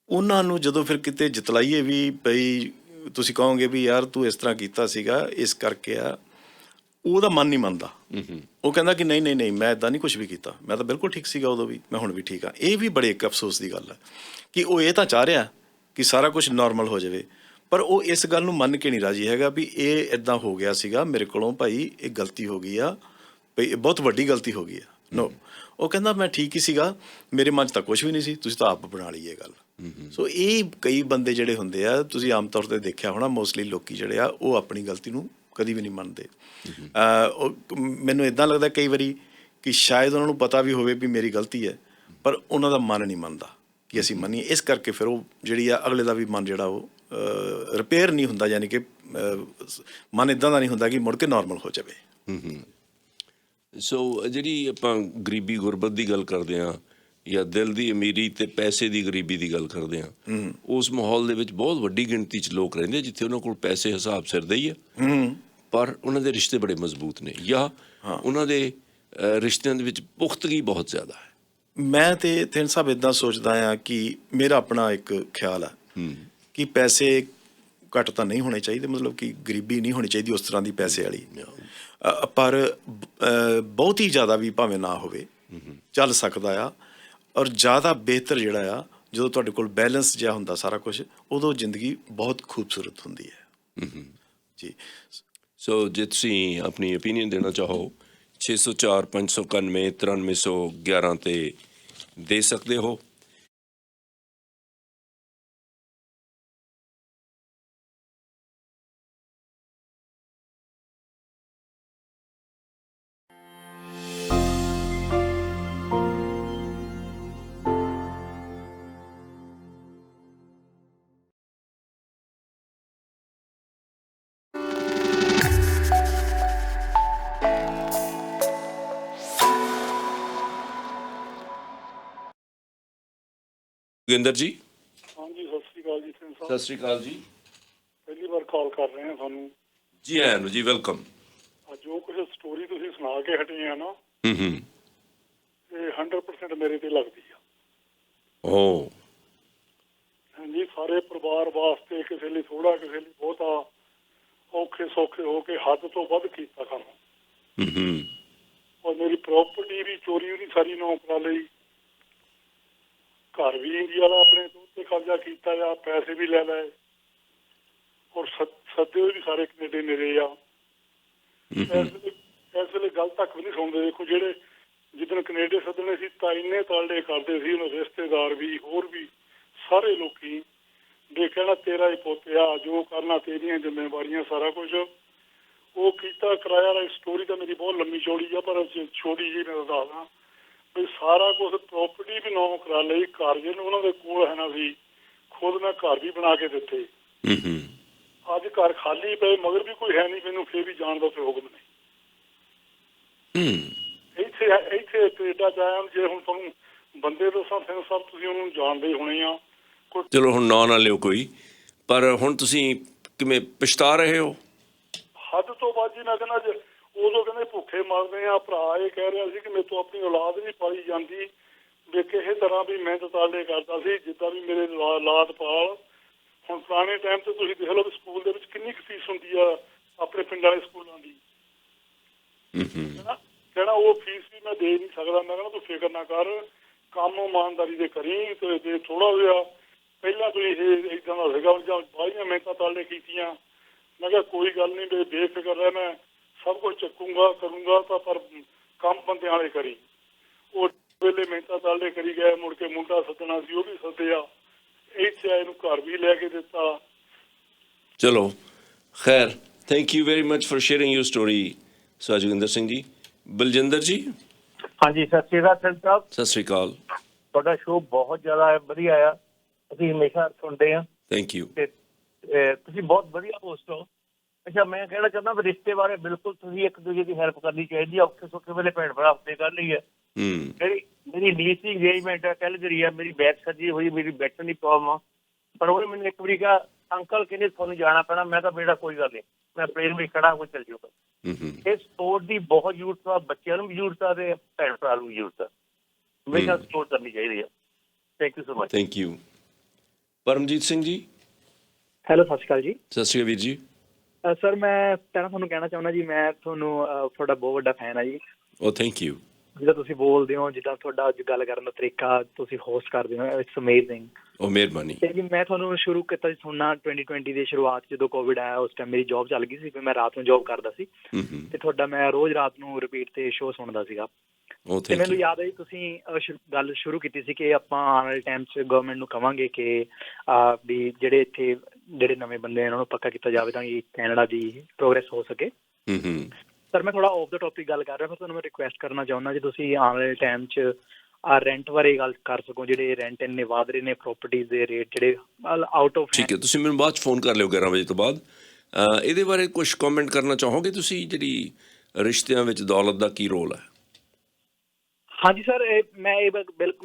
ਉਹਨਾਂ ਨੂੰ ਜਦੋਂ ਫਿਰ ਕਿਤੇ ਜਿਤਲਾਈਏ ਵੀ ਬਈ ਤੁਸੀਂ ਕਹੋਗੇ ਵੀ ਯਾਰ ਤੂੰ ਇਸ ਤਰ੍ਹਾਂ ਕੀਤਾ ਸੀਗਾ, ਇਸ ਕਰਕੇ ਆ, ਉਹਦਾ ਮਨ ਨਹੀਂ ਮੰਨਦਾ। ਉਹ ਕਹਿੰਦਾ ਕਿ ਨਹੀਂ ਨਹੀਂ ਨਹੀਂ, ਮੈਂ ਇੱਦਾਂ ਨਹੀਂ ਕੁਛ ਵੀ ਕੀਤਾ, ਮੈਂ ਤਾਂ ਬਿਲਕੁਲ ਠੀਕ ਸੀਗਾ ਉਦੋਂ ਵੀ, ਮੈਂ ਹੁਣ ਵੀ ਠੀਕ ਹਾਂ। ਇਹ ਵੀ ਬੜੇ ਇੱਕ ਅਫਸੋਸ ਦੀ ਗੱਲ ਹੈ ਕਿ ਉਹ ਇਹ ਤਾਂ ਚਾਹ ਰਿਹਾ ਕਿ ਸਾਰਾ ਕੁਛ ਨੋਰਮਲ ਹੋ ਜਾਵੇ, ਪਰ ਉਹ ਇਸ ਗੱਲ ਨੂੰ ਮੰਨ ਕੇ ਨਹੀਂ ਰਾਜੀ ਹੈਗਾ ਵੀ ਇਹ ਇੱਦਾਂ ਹੋ ਗਿਆ ਸੀਗਾ ਮੇਰੇ ਕੋਲੋਂ, ਭਾਈ ਇਹ ਗਲਤੀ ਹੋ ਗਈ ਆ, ਭਈ ਇਹ ਬਹੁਤ ਵੱਡੀ ਗਲਤੀ ਹੋ ਗਈ ਆ। ਨੋ, ਉਹ ਕਹਿੰਦਾ ਮੈਂ ਠੀਕ ਹੀ ਸੀਗਾ, ਮੇਰੇ ਮਨ 'ਚ ਤਾਂ ਕੁਛ ਵੀ ਨਹੀਂ ਸੀ, ਤੁਸੀਂ ਤਾਂ ਆਪ ਬਣਾ ਲਈ ਇਹ ਗੱਲ। ਸੋ ਇਹ ਕਈ ਬੰਦੇ ਜਿਹੜੇ ਹੁੰਦੇ ਆ, ਤੁਸੀਂ ਆਮ ਤੌਰ 'ਤੇ ਦੇਖਿਆ ਹੋਣਾ, ਮੋਸਟਲੀ ਲੋਕੀ ਜਿਹੜੇ ਆ ਉਹ ਆਪਣੀ ਗਲਤੀ ਨੂੰ ਕਦੀ ਵੀ ਨਹੀਂ ਮੰਨਦੇ। ਮੈਨੂੰ ਇੱਦਾਂ ਲੱਗਦਾ ਕਈ ਵਾਰੀ ਕਿ ਸ਼ਾਇਦ ਉਹਨਾਂ ਨੂੰ ਪਤਾ ਵੀ ਹੋਵੇ ਵੀ ਮੇਰੀ ਗਲਤੀ ਹੈ, ਪਰ ਉਹਨਾਂ ਦਾ ਮਨ ਨਹੀਂ ਮੰਨਦਾ ਕਿ ਅਸੀਂ ਮੰਨੀਏ। ਇਸ ਕਰਕੇ ਫਿਰ ਉਹ ਜਿਹੜੀ ਆ ਅਗਲੇ ਦਾ ਵੀ ਮਨ ਜਿਹੜਾ ਉਹ ਰਿਪੇਅਰ ਨਹੀਂ ਹੁੰਦਾ, ਯਾਨੀ ਕਿ ਮਨ ਇੱਦਾਂ ਦਾ ਨਹੀਂ ਹੁੰਦਾ ਕਿ ਮੁੜ ਕੇ ਨੋਰਮਲ ਹੋ ਜਾਵੇ। ਸੋ ਜਿਹੜੀ ਆਪਾਂ ਗਰੀਬੀ ਗੁਰਬਤ ਦੀ ਗੱਲ ਕਰਦੇ ਹਾਂ ਜਾਂ ਦਿਲ ਦੀ ਅਮੀਰੀ ਅਤੇ ਪੈਸੇ ਦੀ ਗਰੀਬੀ ਦੀ ਗੱਲ ਕਰਦੇ ਹਾਂ, ਉਸ ਮਾਹੌਲ ਦੇ ਵਿੱਚ ਬਹੁਤ ਵੱਡੀ ਗਿਣਤੀ 'ਚ ਲੋਕ ਰਹਿੰਦੇ ਜਿੱਥੇ ਉਹਨਾਂ ਕੋਲ ਪੈਸੇ ਹਿਸਾਬ ਸਿਰ ਦੇ ਹੀ ਆ, ਪਰ ਉਹਨਾਂ ਦੇ ਰਿਸ਼ਤੇ ਬੜੇ ਮਜ਼ਬੂਤ ਨੇ, ਜਾਂ ਉਹਨਾਂ ਦੇ ਰਿਸ਼ਤਿਆਂ ਦੇ ਵਿੱਚ ਪੁਖਤਗੀ ਬਹੁਤ ਜ਼ਿਆਦਾ ਹੈ। ਮੈਂ ਤੇ ਥਿੰਨ ਸਾਹਿਬ ਇੱਦਾਂ ਸੋਚਦਾ ਹਾਂ ਕਿ ਮੇਰਾ ਆਪਣਾ ਇੱਕ ਖਿਆਲ ਆ ਕਿ ਪੈਸੇ ਘੱਟ ਤਾਂ ਨਹੀਂ ਹੋਣੇ ਚਾਹੀਦੇ, ਮਤਲਬ ਕਿ ਗਰੀਬੀ ਨਹੀਂ ਹੋਣੀ ਚਾਹੀਦੀ ਉਸ ਤਰ੍ਹਾਂ ਦੀ ਪੈਸੇ ਵਾਲੀ, ਪਰ ਬਹੁਤ ਹੀ ਜ਼ਿਆਦਾ ਵੀ ਭਾਵੇਂ ਨਾ ਹੋਵੇ, ਚੱਲ ਸਕਦਾ ਆ। ਔਰ ਜ਼ਿਆਦਾ ਬਿਹਤਰ ਜਿਹੜਾ ਆ, ਜਦੋਂ ਤੁਹਾਡੇ ਕੋਲ ਬੈਲੈਂਸ ਜਿਹਾ ਹੁੰਦਾ ਸਾਰਾ ਕੁਛ, ਉਦੋਂ ਜ਼ਿੰਦਗੀ ਬਹੁਤ ਖੂਬਸੂਰਤ ਹੁੰਦੀ ਹੈ ਜੀ। ਸੋ ਜੇ ਤੁਸੀਂ ਆਪਣੀ ਓਪੀਨੀਅਨ ਦੇਣਾ ਚਾਹੋ 604 591 9311 'ਤੇ ਦੇ ਸਕਦੇ ਹੋ। ਜੋਗਿੰਦਰ ਜੀ, ਹਾਂਜੀ, ਸਤਿ ਸ੍ਰੀ ਅਕਾਲ ਜੀ ਸਿੰਘ ਸਾਹਿਬ। ਸਤਿ ਸ੍ਰੀ ਅਕਾਲ ਜੀ। ਪਹਿਲੀ ਵਾਰ ਕਾਲ ਕਰ ਰਹੇ ਹਾਂ ਤੁਹਾਨੂੰ। ਜੀ ਆਇਆਂ ਨੂੰ ਜੀ, ਵੈਲਕਮ। ਅੱਜ ਜੋ ਕੁਝ ਸਟੋਰੀ ਤੁਸੀਂ ਸੁਣਾ ਕੇ ਹਟੇ ਆ ਨਾ, ਹੂੰ ਇਹ 100% ਮੇਰੇ ਤੇ ਲੱਗਦੀ ਆ। ਓ ਹਾਂਜੀ, ਸਾਰੇ ਪਰਿਵਾਰ ਵਾਸਤੇ ਕਿਸੇ ਲਈ ਥੋੜਾ, ਕਿਸੇ ਲਈ ਬਹੁਤਾ, ਔਖੇ ਸੌਖੇ ਹੋ ਕੇ ਹੱਦ ਤੋਂ ਵੱਧ ਕੀਤਾ ਕੰਮ। ਹੂੰ ਔਰ ਮੇਰੀ ਪ੍ਰਾਪਰਟੀ ਵੀ ਚੋਰੀ ਵੀ ਸਾਰੀ ਨੌਕਰਾਂ ਲਈ, ਘਰ ਵੀ ਇੰਡੀਆ ਦਾ ਆਪਣੇ ਤੋਂ ਤੇ ਕਬਜ਼ਾ ਕੀਤਾ ਆ, ਪੈਸੇ ਵੀ ਲੈ ਲਏ, ਔਰ ਸੱਦੇ ਹੋਏ ਵੀ ਸਾਰੇ ਕੈਨੇਡੇ ਨੇੜੇ ਆ। ਇਸ ਵੇਲੇ ਗੱਲ ਤੱਕ ਵੀ ਨਹੀਂ ਸੁਣਦੇ। ਦੇਖੋ, ਜਿਹੜੇ ਜਿੱਦਣ ਕੈਨੇਡੇ ਸੱਦਣੇ ਸੀ ਤਾਂ ਇੰਨੇ ਤਾਲਡੇ ਕਰਦੇ ਸੀ, ਉਹਨਾਂ ਰਿਸ਼ਤੇਦਾਰ ਵੀ, ਹੋਰ ਵੀ ਸਾਰੇ ਲੋਕੀ ਦੇ ਕਹਿਣਾ ਤੇਰਾ ਹੀ ਪੁੱਤ ਆ, ਜੋ ਕਰਨਾ ਤੇਰੀਆਂ ਜ਼ਿੰਮੇਵਾਰੀਆਂ, ਸਾਰਾ ਕੁਝ ਉਹ ਕੀਤਾ ਕਰਾਇਆ। ਵਾਲੀ ਸਟੋਰੀ ਤਾਂ ਮੇਰੀ ਬਹੁਤ ਲੰਮੀ ਚੌੜੀ ਆ, ਪਰ ਛੋਟੀ ਜਿਹੀ ਮੈਂ ਦੱਸਦਾ ਵੀ ਸਾਰਾ ਕੁਝ ਪ੍ਰਾਪਰਟੀ ਵੀ ਨੌ ਕਰਾ ਲਈ, ਘਰ ਜਿਹਨੂੰ ਉਹਨਾਂ ਦੇ ਕੋਲ ਹੈ ਨਾ ਸੀ, ਖੁਦ ਮੈਂ ਘਰ ਵੀ ਬਣਾ ਕੇ ਦਿੱਤੇ। ਅੱਜ ਘਰ ਖਾਲੀ ਪਏ, ਮਗਰ ਵੀ ਕੋਈ ਹੈ ਨਹੀਂ, ਮੈਨੂੰ ਫੇਰ ਵੀ ਜਾਣ ਦਾ ਕੋਈ ਹੁਕਮ ਨਹੀਂ। ਇੱਥੇ ਕੈਨੇਡਾ ਚ ਆਇਆ। ਜੇ ਹੁਣ ਤੁਹਾਨੂੰ ਬੰਦੇ ਦੱਸਾਂ ਸਿੰਘ ਸਾਹਿਬ, ਤੁਸੀਂ ਉਹਨੂੰ ਜਾਣਦੇ ਹੋਣੇ ਆ। ਚਲੋ ਹੁਣ ਨਾਂ ਨਾ ਲਿਓ ਕੋਈ, ਪਰ ਹੁਣ ਤੁਸੀਂ ਕਿਵੇਂ ਪਛਤਾ ਰਹੇ ਹੋ? ਹੱਦ ਤੋਂ ਵੱਧ ਜੀ। ਮੈਂ ਕਹਿੰਦਾ ਜੇ ਉਦੋਂ ਕਹਿੰਦੇ ਭੁੱਖੇ ਮਰਦੇ ਆ, ਭਰਾ ਇਹ ਕਹਿ ਰਿਹਾ ਸੀ ਕਿ ਮੇਰੇ ਤੋਂ ਆਪਣੀ ਔਲਾਦ ਨਹੀਂ ਪਾਲੀ ਜਾਂਦੀ, ਵੀ ਕਿਸੇ ਤਰ੍ਹਾਂ ਵੀ ਮਿਹਨਤ ਤਾਲੇ ਕਰਦਾ ਸੀ, ਜਿੱਦਾਂ ਵੀ ਮੇਰੇ ਔਲਾਦ ਪਾਲ। ਹੁਣ ਪੁਰਾਣੇ ਟਾਈਮ ਤੇ ਤੁਸੀਂ ਦੇਖ ਲਓ ਵੀ ਸਕੂਲ ਦੇ ਵਿੱਚ ਕਿੰਨੀ ਕੁ ਫੀਸ ਹੁੰਦੀ ਆ ਆਪਣੇ ਪਿੰਡਾਂ ਦੇ ਸਕੂਲਾਂ ਦੀ। ਕਹਿਣਾ ਉਹ ਫੀਸ ਵੀ ਮੈਂ ਦੇ ਨਹੀਂ ਸਕਦਾ। ਮੈਂ ਕਹਿੰਦਾ ਤੂੰ ਫਿਕਰ ਨਾ ਕਰ, ਕੰਮ ਇਮਾਨਦਾਰੀ ਦੇ ਕਰੀ, ਤੇ ਜੇ ਥੋੜਾ ਜਿਹਾ ਪਹਿਲਾਂ ਤੁਸੀਂ ਇਹ ਇੱਦਾਂ ਦਾ ਸੀਗਾ ਜਾਂ ਬਾਹਲੀਆਂ ਮਿਹਨਤਾਂ ਤਾਲੇ ਕੀਤੀਆਂ। ਮੈਂ ਕਿਹਾ ਕੋਈ ਗੱਲ ਨਹੀਂ, ਬੇਫਿਕਰ ਰਹਿ, ਮੈਂ ਸਭ ਕੁਝ ਚੱਕੂਗਾ ਕਰੂੰਗਾ, ਤਾਂ ਪਰ ਕੰਮ ਬੰਦਿਆਂ ਵਾਲੇ ਕਰੀ। ਉਹ ਵੇਲੇ ਮਿਹਨਤਾਂ ਤਾਲੇ ਕਰੀ ਗਏ, ਮੁੜ ਕੇ ਮੁੰਡਾ ਸੱਦਣਾ ਸੀ, ਉਹ ਵੀ ਸੱਦਿਆ, ਇੱਥੇ ਆਏ ਨੂੰ ਘਰ ਵੀ ਲੈ ਕੇ ਦਿੱਤਾ। ਚਲੋ ਖੈਰ, thank you very much for sharing your story sir Joginder Singh ji. Baljinder ਜੀ। ਹਾਂਜੀ, ਸਤਿ ਸ਼੍ਰੀ ਅਕਾਲ ਸਿੰਘ ਸਾਹਿਬ। ਸਤਿ ਸ੍ਰੀ ਅਕਾਲ। ਤੁਹਾਡਾ ਸ਼ੋਅ ਬਹੁਤ ਜ਼ਿਆਦਾ ਵਧੀਆ ਆ, ਅਸੀਂ ਹਮੇਸ਼ਾ ਸੁਣਦੇ ਹਾਂ। Thank you. ਤੇ ਤੁਸੀਂ ਬਹੁਤ ਵਧੀਆ ਹੋਸਟ ਹੋ। ਅੱਛਾ, ਮੈਂ ਕਹਿਣਾ ਚਾਹੁੰਦਾ ਵੀ ਰਿਸ਼ਤੇ ਬਾਰੇ ਬਿਲਕੁਲ ਤੁਸੀਂ ਇੱਕ ਦੂਜੇ ਦੀ ਹੈਲਪ ਕਰਨੀ ਚਾਹੀਦੀ ਹੈ। ਔਖੇ ਸੌਖੇ ਵੇਲੇ ਭੈਣ ਭਰਾ ਆਪੇ ਕਰ ਲਈ ਹੈ। ਮੇਰੀ ਨੀਸ ਦੀ ਇੰਗੇਜਮੈਂਟ ਹੈ, ਕੈਲਗਰੀ ਆ, ਮੇਰੀ ਬੈਕ ਸੱਜੀ ਹੋਈ, ਮੇਰੀ ਬੈਠਣ ਦੀ ਪ੍ਰੋਬਲਮ ਆ, ਪਰ ਉਹਨੇ ਮੈਨੂੰ ਇੱਕ ਵਾਰੀ ਕਿਹਾ ਅੰਕਲ ਕਹਿੰਦੇ ਤੁਹਾਨੂੰ ਜਾਣਾ ਪੈਣਾ। ਮੈਂ ਤਾਂ ਬੇਟਾ ਕੋਈ ਗੱਲ ਨਹੀਂ, ਮੈਂ ਪਲੇਨ ਵਿੱਚ ਖੜਾ ਕੋਈ ਚੱਲ ਜਾਊਗਾ। ਇਸ ਸਪੋਰਟ ਦੀ ਬਹੁਤ ਜ਼ਰੂਰਤ ਆ, ਬੱਚਿਆਂ ਨੂੰ ਵੀ ਜ਼ਰੂਰਤ ਆ ਤੇ ਭੈਣ ਭਰਾ ਨੂੰ ਵੀ ਜ਼ਰੂਰਤ ਆ। ਹਮੇਸ਼ਾ ਸਪੋਰਟ ਕਰਨੀ ਚਾਹੀਦੀ ਆ। Thank you so much. Thank you. Paramjit Singh ji. Hello, ਸਤਿ ਸ਼੍ਰੀ ਅਕਾਲ ਜੀ। ਸਤਿ ਸ਼੍ਰੀ ਅਕਾਲ ਵੀਰ ਜੀ। ਸਰ, ਮੈਂ ਪਹਿਲਾਂ ਤੁਹਾਨੂੰ ਕਹਿਣਾ ਚਾਹੁੰਦਾ ਜੀ, ਮੈਂ ਤੁਹਾਨੂੰ ਤੁਹਾਡਾ ਬਹੁਤ ਵੱਡਾ ਫੈਨ ਆ ਜੀ। ਓ ਥੈਂਕ ਯੂ। ਜਿੱਦਾਂ ਤੁਸੀਂ ਬੋਲਦੇ ਹੋ, ਜਿੱਦਾਂ ਤੁਹਾਡਾ ਅੱਜ ਗੱਲ ਕਰਨ ਦਾ ਤਰੀਕਾ, ਤੁਸੀਂ ਹੋਸਟ ਕਰਦੇ ਹੋ, ਇਟਸ ਅਮੇਜ਼ਿੰਗ। ਉਹ ਮਿਹਰਬਾਨੀ। ਤੇ ਜੀ ਮੈਂ ਤੁਹਾਨੂੰ ਸ਼ੁਰੂ ਕੀਤਾ ਸੀ ਸੁਣਨਾ 2020 ਦੀ ਸ਼ੁਰੂਆਤ, ਜਦੋਂ ਕੋਵਿਡ ਆਇਆ। ਉਸ ਟਾਈਮ ਮੇਰੀ ਜੌਬ ਚੱਲ ਗਈ ਸੀ, ਮੈਂ ਰਾਤ ਨੂੰ ਜੌਬ ਕਰਦਾ ਸੀ, ਤੇ ਤੁਹਾਡਾ ਮੈਂ ਰੋਜ਼ ਰਾਤ ਨੂੰ ਰਿਪੀਟ ਤੇ ਸ਼ੋਅ ਸੁਣਦਾ ਸੀਗਾ। ਤੇ ਮੈਨੂੰ ਯਾਦ ਹੈ ਜੀ, ਤੁਸੀਂ ਗੱਲ ਸ਼ੁਰੂ ਕੀਤੀ ਸੀ ਕਿ ਆਪਾਂ ਆਉਣ ਵਾਲੇ ਟਾਈਮ 'ਚ ਗਵਰਨਮੈਂਟ ਨੂੰ ਕਵਾਂਗੇ ਕਿ ਵੀ ਜਿਹੜੇ ਇੱਥੇ ਜਿਹੜੇ ਨਵੇਂ ਬੰਦੇ ਇਹਨਾਂ ਨੂੰ ਪੱਕਾ ਕੀਤਾ ਜਾਵੇ ਤਾਂ ਕਿ ਕੈਨੇਡਾ ਦੀ ਪ੍ਰੋਗਰੈਸ ਹੋ ਸਕੇ। ਸਰ, ਮੈਂ ਥੋੜਾ ਆਫ ਦਾ ਟੌਪਿਕ ਗੱਲ ਕਰ ਰਿਹਾ, ਪਰ ਤੁਹਾਨੂੰ ਮੈਂ ਰਿਕੁਐਸਟ ਕਰਨਾ ਚਾਹੁੰਦਾ ਜੀ, ਤੁਸੀਂ ਆਉਣ ਵਾਲੇ ਟਾਈਮ 'ਚ ਰੈਂਟ ਬਾਰੇ ਗੱਲ ਕਰ ਸਕੋ। ਜਿਹੜੇ ਰੈਂਟ ਇੰਨੇ ਵਧ ਰਹੇ ਨੇ, ਪ੍ਰੋਪਰਟੀਜ਼ ਦੇ ਰੇਟ ਜਿਹੜੇ ਆਊਟ ਆਫ। ਠੀਕ ਹੈ, ਤੁਸੀਂ ਮੈਨੂੰ ਬਾਅਦ 'ਚ ਫੋਨ ਕਰ ਲਿਓ 11 ਵਜੇ ਤੋਂ ਬਾਅਦ। ਇਹਦੇ ਬਾਰੇ ਕੁਝ ਕਮੈਂਟ ਕਰਨਾ ਚਾਹੋਗੇ ਤੁਸੀਂ, ਜਿਹੜੀ ਰਿਸ਼ਤਿਆਂ ਵਿੱਚ ਦੌਲਤ ਦਾ ਕੀ ਰੋਲ ਹੈ? ਹਾਂਜੀ ਸਰ, ਮੈਂ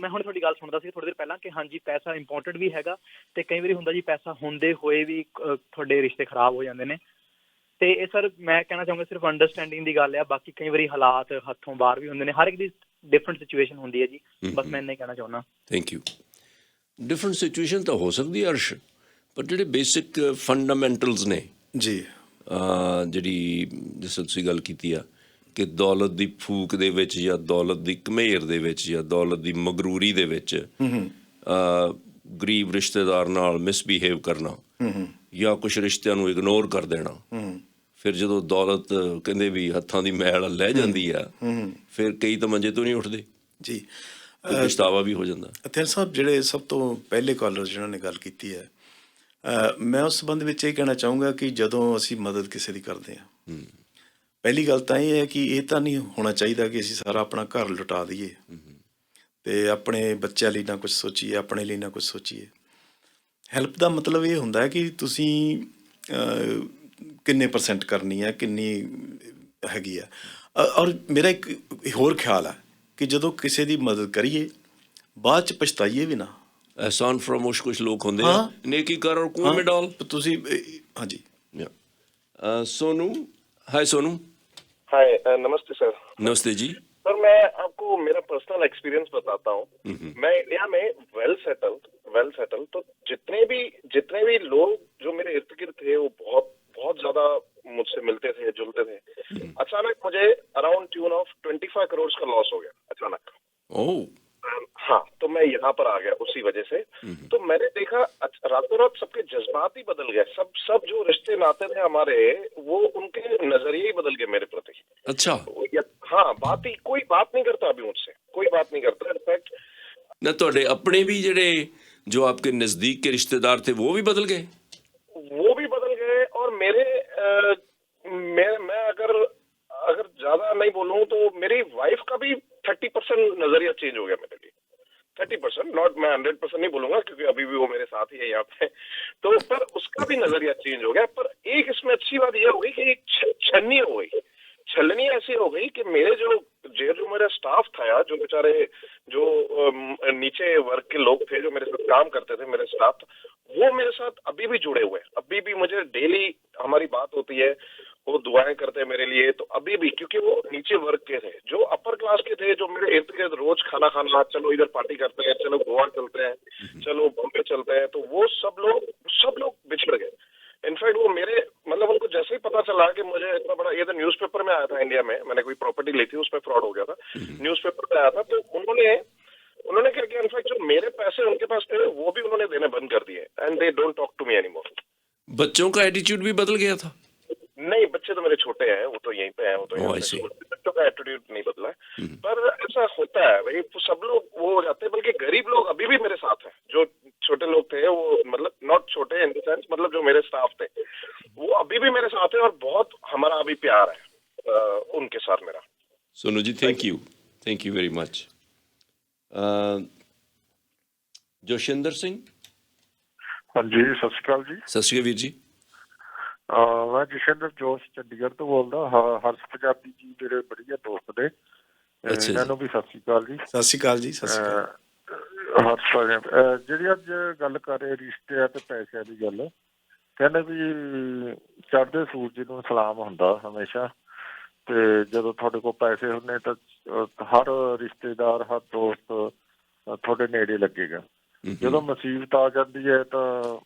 ਹੁਣ ਤੁਹਾਡੀ ਗੱਲ ਸੁਣਦਾ ਸੀ ਥੋੜ੍ਹੀ ਦੇਰ ਪਹਿਲਾਂ ਕਿ ਹਾਂਜੀ ਪੈਸਾ ਇੰਪੋਰਟੈਂਟ ਵੀ ਹੈਗਾ, ਤੇ ਕਈ ਵਾਰੀ ਹੁੰਦਾ ਜੀ ਪੈਸਾ ਹੁੰਦੇ ਹੋਏ ਵੀ ਤੁਹਾਡੇ ਰਿਸ਼ਤੇ ਖਰਾਬ ਹੋ ਜਾਂਦੇ ਨੇ। ਤੇ ਇਹ ਸਰ ਮੈਂ ਕਹਿਣਾ ਚਾਹੂੰਗਾ ਸਿਰਫ ਅੰਡਰਸਟੈਂਡਿੰਗ ਦੀ ਗੱਲ ਆ, ਬਾਕੀ ਕਈ ਵਾਰੀ ਹਾਲਾਤ ਹੱਥੋਂ ਬਾਹਰ ਵੀ ਹੁੰਦੇ ਨੇ, ਹਰ ਇੱਕ ਦੀ ਡਿਫਰੈਂਟ ਸਿਚੁਏਸ਼ਨ ਹੁੰਦੀ ਹੈ ਜੀ। ਬਸ ਮੈਂ ਇੰਨਾ ਹੀ ਕਹਿਣਾ ਚਾਹੁੰਦਾ। Thank you. ਡਿਫਰੈਂਟ ਸਿਚੁਏਸ਼ਨ ਤਾਂ ਹੋ ਸਕਦੀ ਹੈ ਅਰਸ਼, ਪਰ ਜਿਹੜੇ ਬੇਸਿਕ ਫੰਡਾਮੈਂਟਲਸ ਨੇ ਜੀ, ਜਿਹੜੀ ਜਿਸ ਤੁਸੀਂ ਗੱਲ ਕੀਤੀ ਆ ਕਿ ਦੌਲਤ ਦੀ ਫੂਕ ਦੇ ਵਿੱਚ ਜਾਂ ਦੌਲਤ ਦੀ ਘਮੇਰ ਦੇ ਵਿੱਚ ਜਾਂ ਦੌਲਤ ਦੀ ਮਗਰੂਰੀ ਦੇ ਵਿੱਚ ਗਰੀਬ ਰਿਸ਼ਤੇਦਾਰ ਨਾਲ ਮਿਸਬਿਹੇਵ ਕਰਨਾ ਜਾਂ ਕੁਛ ਰਿਸ਼ਤਿਆਂ ਨੂੰ ਇਗਨੋਰ ਕਰ ਦੇਣਾ, ਫਿਰ ਜਦੋਂ ਦੌਲਤ ਕਹਿੰਦੇ ਵੀ ਹੱਥਾਂ ਦੀ ਮੈਲ ਲੈ ਜਾਂਦੀ ਆ, ਫਿਰ ਕਈ ਤਾਂ ਮੰਜੇ ਤੋਂ ਨਹੀਂ ਉੱਠਦੇ ਜੀ। ਪਛਤਾਵਾ ਵੀ ਹੋ ਜਾਂਦਾ। ਅਥਿਰ ਸਾਹਿਬ, ਜਿਹੜੇ ਸਭ ਤੋਂ ਪਹਿਲੇ ਕਾਲਰ ਜਿਨ੍ਹਾਂ ਨੇ ਗੱਲ ਕੀਤੀ ਹੈ, ਮੈਂ ਉਸ ਸੰਬੰਧ ਵਿੱਚ ਇਹ ਕਹਿਣਾ ਚਾਹੂੰਗਾ ਕਿ ਜਦੋਂ ਅਸੀਂ ਮਦਦ ਕਿਸੇ ਦੀ ਕਰਦੇ ਹਾਂ, ਪਹਿਲੀ ਗੱਲ ਤਾਂ ਇਹ ਹੈ ਕਿ ਇਹ ਤਾਂ ਨਹੀਂ ਹੋਣਾ ਚਾਹੀਦਾ ਕਿ ਅਸੀਂ ਸਾਰਾ ਆਪਣਾ ਘਰ ਲੁਟਾ ਦਈਏ ਅਤੇ ਆਪਣੇ ਬੱਚਿਆਂ ਲਈ ਨਾ ਕੁਛ ਸੋਚੀਏ, ਆਪਣੇ ਲਈ ਨਾ ਕੁਛ ਸੋਚੀਏ। ਹੈਲਪ ਦਾ ਮਤਲਬ ਇਹ ਹੁੰਦਾ ਕਿ ਤੁਸੀਂ ਕਿੰਨੇ % ਕਰਨੀ ਹੈ, ਕਿੰਨੀ ਹੈਗੀ ਆ। ਔਰ ਮੇਰਾ ਇੱਕ ਹੋਰ ਖਿਆਲ ਹੈ ਕਿ ਜਦੋਂ ਕਿਸੇ ਦੀ ਮਦਦ ਕਰੀਏ, ਬਾਅਦ 'ਚ ਪਛਤਾਈਏ ਵੀ ਨਾ, एहसान फरामोश कुछ लोग होंगे हाँ। नेकी कर और कुएं में डाल। ਤੁਸੀਂ ਹਾਂਜੀ सोनू, हाय सोनू। हाय नमस्ते सर। नमस्ते जी। सर मैं आपको मेरा पर्सनल एक्सपीरियंस बताता हूँ। मैं इंडिया में वेल सेटल तो जितने भी लोग जो मेरे इर्द गिर्द थे वो बहुत बहुत ज्यादा मुझसे मिलते थे, जुलते थे। अचानक मुझे अराउंड ट्यून ऑफ 25 करोड़ का लॉस हो गया अचानक। ओह। हाँ, तो मैं यहाँ पर आ गया उसी वजह से। तो मैंने देखा रातों रात सबके जज्बात ही बदल गए। सब जो रिश्ते नाते थे हमारे, वो उनके नजरिए ही बदल गए मेरे प्रति। अच्छा। हाँ, कोई बात नहीं करता अभी मुझसे, कोई बात नहीं करता। इनफैक्ट ना थोड़े अपने भी जड़े जो आपके नजदीक के रिश्तेदार थे वो भी बदल गए। और मैं अगर ज्यादा नहीं बोलूं तो मेरी वाइफ का भी 30% नजरिया चेंज हो गया मेरे लिए। 30%, नॉट, मैं 100% नहीं बोलूंगा क्योंकि अभी भी वो मेरे साथ ही है यहाँ पे। तो पर उसका भी नजरिया चेंज हो गया। पर एक इसमें अच्छी बात यह हो गई कि एक छलनी ऐसी हो गई कि मेरे जो मेरा स्टाफ था, जो बेचारे जो नीचे वर्ग के लोग थे जो मेरे साथ काम करते थे, मेरे स्टाफ, वो मेरे साथ अभी भी जुड़े हुए हैं। अभी भी मुझे डेली हमारी बात होती है, वो दुआएं करते हैं मेरे लिए। तो अभी भी, क्योंकि वो नीचे वर्ग के थे, जो अपर क्लास के थे, जो मेरे इर्द गिर्द रोज खाना खाना, चलो इधर पार्टी करते हैं, चलो गोवा चलते हैं, चलो बॉम्बे चलते हैं, तो वो सब लोग बिछड़ गए। इनफैक्ट वो मेरे मतलब उनको जैसे ही पता चला कि मुझे इतना बड़ा, ये तो न्यूज़पेपर में आया था इंडिया में, मैंने कोई प्रॉपर्टी ली थी उसमें फ्रॉड हो गया था, न्यूज़पेपर में आया था। तो उन्होंने क्या किया, इनफैक्ट जो मेरे पैसे उनके पास थे वो भी उन्होंने देने बंद कर दिए। And they don't talk to me anymore. बच्चों का एटीट्यूड भी बदल गया था? नहीं, बच्चे तो मेरे छोटे हैं, वो तो यहीं पे हैं, वो तो यहाँ पे। बच्चों का एटीट्यूड नहीं बदला है, पर ऐसा होता है भाई, सब लोग वो हो जाते हैं। बल्कि गरीब लोग अभी भी मेरे साथ हैं। जो छोटे लोग थे वो, मतलब नॉट छोटे इन द सेंस, मतलब जो मेरे स्टाफ थे वो अभी भी मेरे साथ है और बहुत हमारा अभी प्यार है उनके साथ मेरा। Sonu ji, thank you very much. Joshinder Singh. हाँ जी, सत श्री अकाल जी। सत श्री अकाल वीर जी। मैं ਜਸ਼ਿੰਦਰ ਜੋਸ਼ ਚੰਡੀਗੜ੍ਹ ਤੋਂ ਬੋਲਦਾ। ਹਰਸ਼ ਪੰਜਾਬੀ ਜੀ ਮੇਰੇ ਵਧੀਆ ਦੋਸਤ ਨੇ, ਇਹਨਾਂ ਨੂੰ ਵੀ ਸਤਿ ਸ਼੍ਰੀ ਅਕਾਲ ਜੀ। ਸਤਿ ਸ਼੍ਰੀ ਅਕਾਲ ਜੀ। ਸਤਿ ਸ਼੍ਰੀ ਅਕਾਲ। ਹਰਸ਼ ਜਿਹੜੀ ਅੱਜ ਗੱਲ ਕਰ ਰਹੇ ਰਿਸ਼ਤਿਆਂ ਤੇ ਪੈਸਿਆਂ ਦੀ ਗੱਲ, ਕਹਿੰਦੇ ਵੀ ਚੜ੍ਹਦੇ ਸੂਰਜ ਨੂੰ ਸਲਾਮ ਹੁੰਦਾ ਹਮੇਸ਼ਾ। ਤੇ ਜਦੋਂ ਤੁਹਾਡੇ ਕੋਲ ਪੈਸੇ ਹੁੰਦੇ ਤਾਂ ਹਰ ਰਿਸ਼ਤੇਦਾਰ, ਹਰ ਦੋਸਤ ਤੁਹਾਡੇ ਨੇੜੇ ਲੱਗੇਗਾ। ਜਦੋਂ ਮੁਸੀਬਤ ਆ ਜਾਂਦੀ ਹੈ ਤਾਂ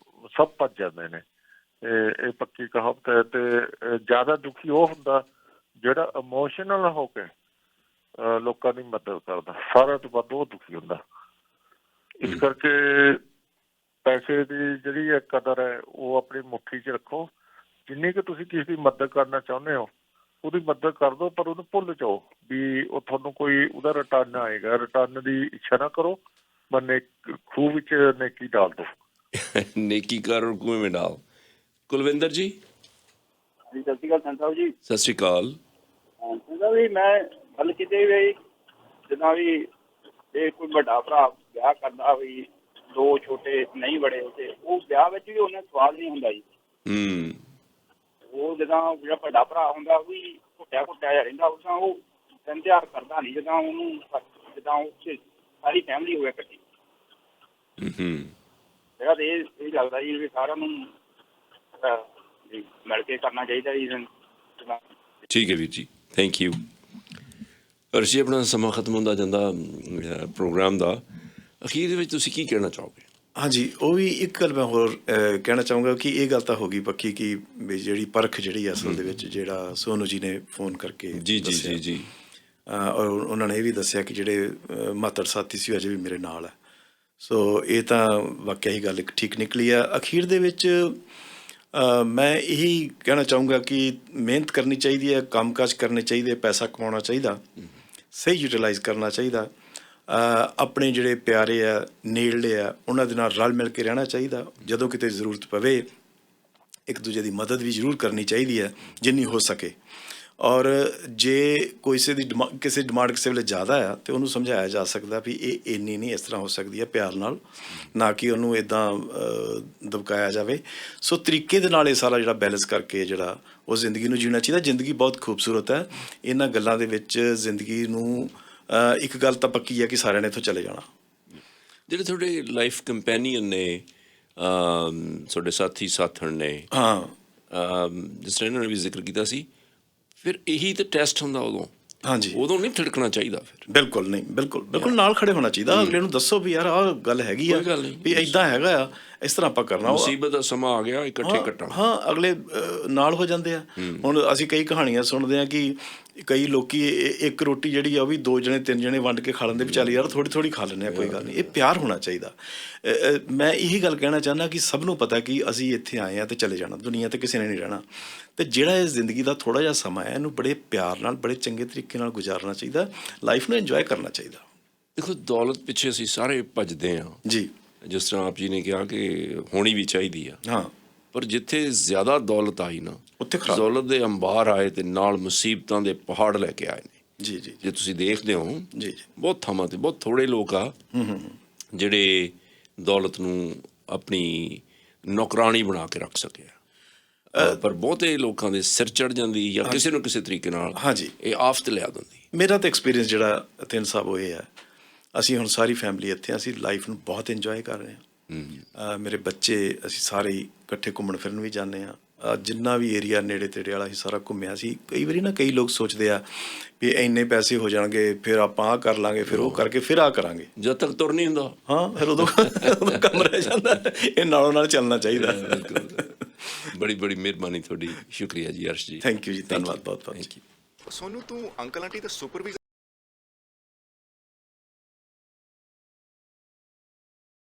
ਸਭ ਭੱਜ ਜਾਂਦੇ ਨੇ। ਇਹ ਪੱਕੀ ਕਹਾਵਤ ਹੈ। ਤੇ ਜ਼ਿਆਦਾ ਦੁਖੀ ਉਹ ਹੁੰਦਾ ਜਿਹੜਾ ਇਮੋਸ਼ਨਲ ਹੋ ਕੇ ਲੋਕਾਂ ਦੀ ਮਦਦ ਕਰਦਾ, ਸਾਰਿਆਂ ਤੋਂ ਵੱਧ ਉਹ ਦੁਖੀ ਹੁੰਦਾ। ਇਸ ਕਰਕੇ ਪੈਸੇ ਦੀ ਜਿਹੜੀ ਹੈ ਕਦਰ ਹੈ ਉਹ ਆਪਣੀ ਮੁੱਠੀ 'ਚ ਰੱਖੋ। ਜਿੰਨੀ ਕੁ ਤੁਸੀਂ ਕਿਸੇ ਦੀ ਮਦਦ ਕਰਨਾ ਚਾਹੁੰਦੇ ਹੋ ਉਹਦੀ ਮਦਦ ਕਰ ਦਿਓ, ਪਰ ਉਹਨੂੰ ਭੁੱਲ ਜਾਓ ਵੀ ਉਹ ਤੁਹਾਨੂੰ ਕੋਈ ਉਹਦਾ ਰਿਟਰਨ ਆਏਗਾ। ਰਿਟਰਨ ਦੀ ਇੱਛਾ ਨਾ ਕਰੋ, ਪਰ ਖੂਹ ਵਿੱਚ ਨੇਕੀ ਡਾਲ ਦਿਓ। नेकी कर और कुएं में डाल। ਕੁਲਵਿੰਦਰ ਜੀ। ਸਤਿ ਸ਼੍ਰੀ ਅਕਾਲ ਸੰਤ ਸਾਹਿਬ ਜੀ। ਸਤਿ ਸ਼੍ਰੀ ਅਕਾਲ। ਸੰਤ ਸਾਹਿਬ ਜੀ, ਮੈਂ ਗੱਲ ਕੀਤੀ ਵੀ ਜਿੱਦਾਂ ਵੀ ਇਹ ਕੋਈ ਵੱਡਾ ਭਰਾ ਵਿਆਹ ਕਰਦਾ ਵੀ, ਦੋ ਛੋਟੇ ਨਹੀਂ ਬੜੇ, ਤੇ ਉਹ ਵਿਆਹ ਵਿੱਚ ਵੀ ਉਹਨਾਂ ਸਵਾਦ ਨਹੀਂ ਹੁੰਦਾ ਜੀ। ਉਹ ਜਿੱਦਾਂ ਜਿਹੜਾ ਵੱਡਾ ਭਰਾ ਹੁੰਦਾ ਵੀ ਘੁੱਟਿਆ ਜਿਹਾ ਰਹਿੰਦਾ, ਉਸ ਤਰ੍ਹਾਂ ਉਹ ਦਿਨ ਤਿਉਹਾਰ ਕਰਦਾ ਨਹੀਂ ਜਿੱਦਾਂ ਉਹਨੂੰ, ਜਿੱਦਾਂ ਉੱਥੇ ਸਾਰੀ ਫੈਮਿਲੀ ਹੋਵੇ ਇਕੱਠੀ। ਮੇਰਾ ਤਾਂ ਇਹ ਲੱਗਦਾ ਜੀ ਵੀ ਸਾਰਿਆਂ ਨੂੰ ਮਿਲ ਕੇ ਕਰਨਾ ਚਾਹੀਦਾ ਜੀ। ਠੀਕ ਹੈ ਵੀਰ ਜੀ, ਥੈਂਕ ਯੂ। ਅਰਸ਼ੀ, ਆਪਣਾ ਸਮਾਂ ਖਤਮ ਹੁੰਦਾ ਜਾਂਦਾ ਪ੍ਰੋਗਰਾਮ ਦਾ, ਅਖੀਰ ਦੇ ਵਿੱਚ ਤੁਸੀਂ ਕੀ ਕਹਿਣਾ ਚਾਹੋਗੇ? ਹਾਂਜੀ, ਉਹ ਵੀ ਇੱਕ ਗੱਲ ਮੈਂ ਹੋਰ ਕਹਿਣਾ ਚਾਹੂੰਗਾ ਕਿ ਇਹ ਗੱਲ ਤਾਂ ਹੋ ਗਈ ਪੱਕੀ ਕਿ ਵੀ ਜਿਹੜੀ ਪਰਖ ਜਿਹੜੀ ਅਸਲ ਦੇ ਵਿੱਚ ਜਿਹੜਾ ਸੋਨੂ ਜੀ ਨੇ ਫੋਨ ਕਰਕੇ ਜੀ ਔਰ ਉਹਨਾਂ ਨੇ ਇਹ ਵੀ ਦੱਸਿਆ ਕਿ ਜਿਹੜੇ ਮਾਤੜ ਸਾਥੀ ਸੀ ਅਜੇ ਵੀ ਮੇਰੇ ਨਾਲ ਹੈ। ਸੋ ਇਹ ਤਾਂ ਵਾਕਿਆ ਹੀ ਗੱਲ ਠੀਕ ਨਿਕਲੀ ਆ। ਅਖੀਰ ਦੇ ਵਿੱਚ ਮੈਂ ਇਹੀ ਕਹਿਣਾ ਚਾਹੂੰਗਾ ਕਿ ਮਿਹਨਤ ਕਰਨੀ ਚਾਹੀਦੀ ਹੈ, ਕੰਮਕਾਜ ਕਰਨੇ ਚਾਹੀਦੇ, ਪੈਸਾ ਕਮਾਉਣਾ ਚਾਹੀਦਾ, ਸਹੀ ਯੂਟੀਲਾਈਜ਼ ਕਰਨਾ ਚਾਹੀਦਾ। ਆਪਣੇ ਜਿਹੜੇ ਪਿਆਰੇ ਆ, ਨੇੜਲੇ ਆ, ਉਹਨਾਂ ਦੇ ਨਾਲ ਰਲ ਮਿਲ ਕੇ ਰਹਿਣਾ ਚਾਹੀਦਾ। ਜਦੋਂ ਕਿਤੇ ਜ਼ਰੂਰਤ ਪਵੇ ਇੱਕ ਦੂਜੇ ਦੀ ਮਦਦ ਵੀ ਜ਼ਰੂਰ ਕਰਨੀ ਚਾਹੀਦੀ ਹੈ ਜਿੰਨੀ ਹੋ ਸਕੇ। ਔਰ ਜੇ ਕਿਸੇ ਦੀ ਡਿਮਾਂਡ ਕਿਸੇ ਵੇਲੇ ਜ਼ਿਆਦਾ ਆ ਤਾਂ ਉਹਨੂੰ ਸਮਝਾਇਆ ਜਾ ਸਕਦਾ ਵੀ ਇਹ ਇੰਨੀ ਨਹੀਂ, ਇਸ ਤਰ੍ਹਾਂ ਹੋ ਸਕਦੀ ਹੈ, ਪਿਆਰ ਨਾਲ, ਨਾ ਕਿ ਉਹਨੂੰ ਇੱਦਾਂ ਦਬਕਾਇਆ ਜਾਵੇ। ਸੋ ਤਰੀਕੇ ਦੇ ਨਾਲ ਇਹ ਸਾਰਾ ਜਿਹੜਾ ਬੈਲੈਂਸ ਕਰਕੇ ਜਿਹੜਾ ਉਹ ਜ਼ਿੰਦਗੀ ਨੂੰ ਜੀਣਾ ਚਾਹੀਦਾ। ਜ਼ਿੰਦਗੀ ਬਹੁਤ ਖੂਬਸੂਰਤ ਹੈ। ਇਹਨਾਂ ਗੱਲਾਂ ਦੇ ਵਿੱਚ ਜ਼ਿੰਦਗੀ ਨੂੰ ਇੱਕ ਗੱਲ ਤਾਂ ਪੱਕੀ ਹੈ ਕਿ ਸਾਰਿਆਂ ਨੇ ਇੱਥੋਂ ਚਲੇ ਜਾਣਾ। ਜਿਹੜੇ ਤੁਹਾਡੇ ਲਾਈਫ ਕੰਪੈਨੀਅਨ ਨੇ, ਤੁਹਾਡੇ ਸਾਥੀ ਸਾਥਣ ਨੇ, ਹਾਂ ਜਿਸ ਤਰ੍ਹਾਂ ਇਹਨਾਂ ਨੇ ਵੀ ਜ਼ਿਕਰ ਕੀਤਾ ਸੀ, ਫਿਰ ਇਹੀ ਤਾਂ ਟੈਸਟ ਹੁੰਦਾ ਉਦੋਂ। ਹਾਂਜੀ ਉਦੋਂ ਨਹੀਂ ਥਿੜਕਣਾ ਚਾਹੀਦਾ ਫਿਰ। ਬਿਲਕੁਲ ਨਹੀਂ, ਬਿਲਕੁਲ ਨਾਲ ਖੜੇ ਹੋਣਾ ਚਾਹੀਦਾ। ਅਗਲੇ ਨੂੰ ਦੱਸੋ ਵੀ ਯਾਰ ਆਹ ਗੱਲ ਹੈਗੀ ਆ, ਕੋਈ ਗੱਲ ਨਹੀਂ। ਵੀ ਇੱਦਾਂ ਹੈਗਾ ਆ, ਇਸ ਤਰ੍ਹਾਂ ਆਪਾਂ ਕਰਨਾ। ਮੁਸੀਬਤ ਦਾ ਸਮਾਂ ਆ ਗਿਆ, ਇਕੱਠੇ ਕੱਟਾਂਗੇ। ਹਾਂ ਅਗਲੇ ਨਾਲ ਹੋ ਜਾਂਦੇ ਆ। ਹੁਣ ਅਸੀਂ ਕਈ ਕਹਾਣੀਆਂ ਸੁਣਦੇ ਆ ਕਿ ਕਈ ਲੋਕੀ ਇੱਕ ਰੋਟੀ ਜਿਹੜੀ ਆ ਉਹ ਵੀ 2 ਜਣੇ 3 ਜਣੇ ਵੰਡ ਕੇ ਖਾ ਲੈਂਦੇ, ਵਿਚਾਲੇ ਯਾਰ ਥੋੜ੍ਹੀ ਖਾ ਲੈਂਦੇ ਆ, ਕੋਈ ਗੱਲ ਨਹੀਂ। ਇਹ ਪਿਆਰ ਹੋਣਾ ਚਾਹੀਦਾ। ਮੈਂ ਇਹੀ ਗੱਲ ਕਹਿਣਾ ਚਾਹੁੰਦਾ ਕਿ ਸਭ ਨੂੰ ਪਤਾ ਕਿ ਅਸੀਂ ਇੱਥੇ ਆਏ ਆ ਤੇ ਚਲੇ ਜਾਣਾ, ਦੁਨੀਆ ਤੇ ਕਿਸੇ ਨੇ ਨਹੀਂ ਰਹਿਣਾ। ਤੇ ਜਿਹੜਾ ਇਹ ਜ਼ਿੰਦਗੀ ਦਾ ਥੋੜ੍ਹਾ ਜਿਹਾ ਸਮਾਂ ਹੈ, ਇਹਨੂੰ ਬੜੇ ਪਿਆਰ ਨਾਲ, ਬੜੇ ਚੰਗੇ ਤਰੀਕੇ ਨਾਲ ਗੁਜ਼ਾਰਨਾ ਚਾਹੀਦਾ। ਲਾਈਫ ਨੂੰ ਇੰਜੋਏ ਕਰਨਾ ਚਾਹੀਦਾ। ਦੇਖੋ, ਦੌਲਤ ਪਿੱਛੇ ਅਸੀਂ ਸਾਰੇ ਭੱਜਦੇ ਹਾਂ ਜੀ, ਜਿਸ ਤਰ੍ਹਾਂ ਆਪ ਜੀ ਨੇ ਕਿਹਾ ਕਿ ਹੋਣੀ ਵੀ ਚਾਹੀਦੀ ਆ, ਹਾਂ, ਪਰ ਜਿੱਥੇ ਜ਼ਿਆਦਾ ਦੌਲਤ ਆਈ ਨਾ, ਉੱਥੇ ਖਰਾਬ। ਦੌਲਤ ਦੇ ਅੰਬਾਰ ਆਏ ਤੇ ਨਾਲ ਮੁਸੀਬਤਾਂ ਦੇ ਪਹਾੜ ਲੈ ਕੇ ਆਏ ਨੇ। ਜੀ ਜੀ ਜੇ ਤੁਸੀਂ ਦੇਖਦੇ ਹੋ, ਜੀ ਬਹੁਤ ਥਾਵਾਂ 'ਤੇ ਬਹੁਤ ਥੋੜ੍ਹੇ ਲੋਕ ਆ ਜਿਹੜੇ ਦੌਲਤ ਨੂੰ ਆਪਣੀ ਨੌਕਰਾਣੀ ਬਣਾ ਕੇ ਰੱਖ ਸਕੇ ਆ, ਪਰ ਬਹੁਤੇ ਲੋਕਾਂ ਦੇ ਸਿਰ ਚੜ ਜਾਂਦੀ ਜਾਂ ਕਿਸੇ ਨੂੰ ਕਿਸੇ ਤਰੀਕੇ ਨਾਲ ਹਾਂਜੀ ਇਹ ਆਫਤ ਲਿਆ ਦਿੰਦੀ। ਮੇਰਾ ਤਾਂ ਐਕਸਪੀਰੀਅੰਸ ਜਿਹੜਾ 3 ਸਾਹਿਬ ਉਹ ਇਹ ਹੈ, ਅਸੀਂ ਹੁਣ ਸਾਰੀ ਫੈਮਿਲੀ ਇੱਥੇ, ਅਸੀਂ ਲਾਈਫ ਨੂੰ ਬਹੁਤ ਇੰਜੋਏ ਕਰ ਰਹੇ ਹਾਂ। ਮੇਰੇ ਬੱਚੇ, ਅਸੀਂ ਸਾਰੇ ਹੀ ਇਕੱਠੇ ਘੁੰਮਣ ਫਿਰਨ ਵੀ ਜਾਂਦੇ ਹਾਂ। ਜਿੰਨਾ ਵੀ ਏਰੀਆ ਨੇੜੇ ਤੇੜੇ ਵਾਲਾ ਅਸੀਂ ਸਾਰਾ ਘੁੰਮਿਆ ਸੀ। ਕਈ ਵਾਰੀ ਨਾ ਕਈ ਲੋਕ ਸੋਚਦੇ ਆ ਵੀ ਇੰਨੇ ਪੈਸੇ ਹੋ ਜਾਣਗੇ, ਫਿਰ ਆਪਾਂ ਆਹ ਕਰ ਲਾਂਗੇ, ਫਿਰ ਉਹ ਕਰਕੇ ਫਿਰ ਆਹ ਕਰਾਂਗੇ। ਜਦ ਤੱਕ ਤੁਰ ਨਹੀਂ ਹੁੰਦਾ, ਹਾਂ, ਫਿਰ ਉਦੋਂ ਕੰਮ ਰਹਿ ਜਾਂਦਾ। ਇਹ ਨਾਲੋਂ ਨਾਲ ਚੱਲਣਾ ਚਾਹੀਦਾ। ਬੜੀ ਮਿਹਰਬਾਨੀ ਤੁਹਾਡੀ। ਸ਼ੁਕਰੀਆ ਜੀ ਅਰਸ਼ ਜੀ। ਥੈਂਕ ਯੂ ਜੀ, ਧੰਨਵਾਦ ਬਹੁਤ ਬਹੁਤ। Thank you. ਸੋਨੂੰ, ਤੂੰ ਅੰਕਲ ਆਂਟੀ ਦਾ ਸੁਪਰਵਾਈਜ਼ਰ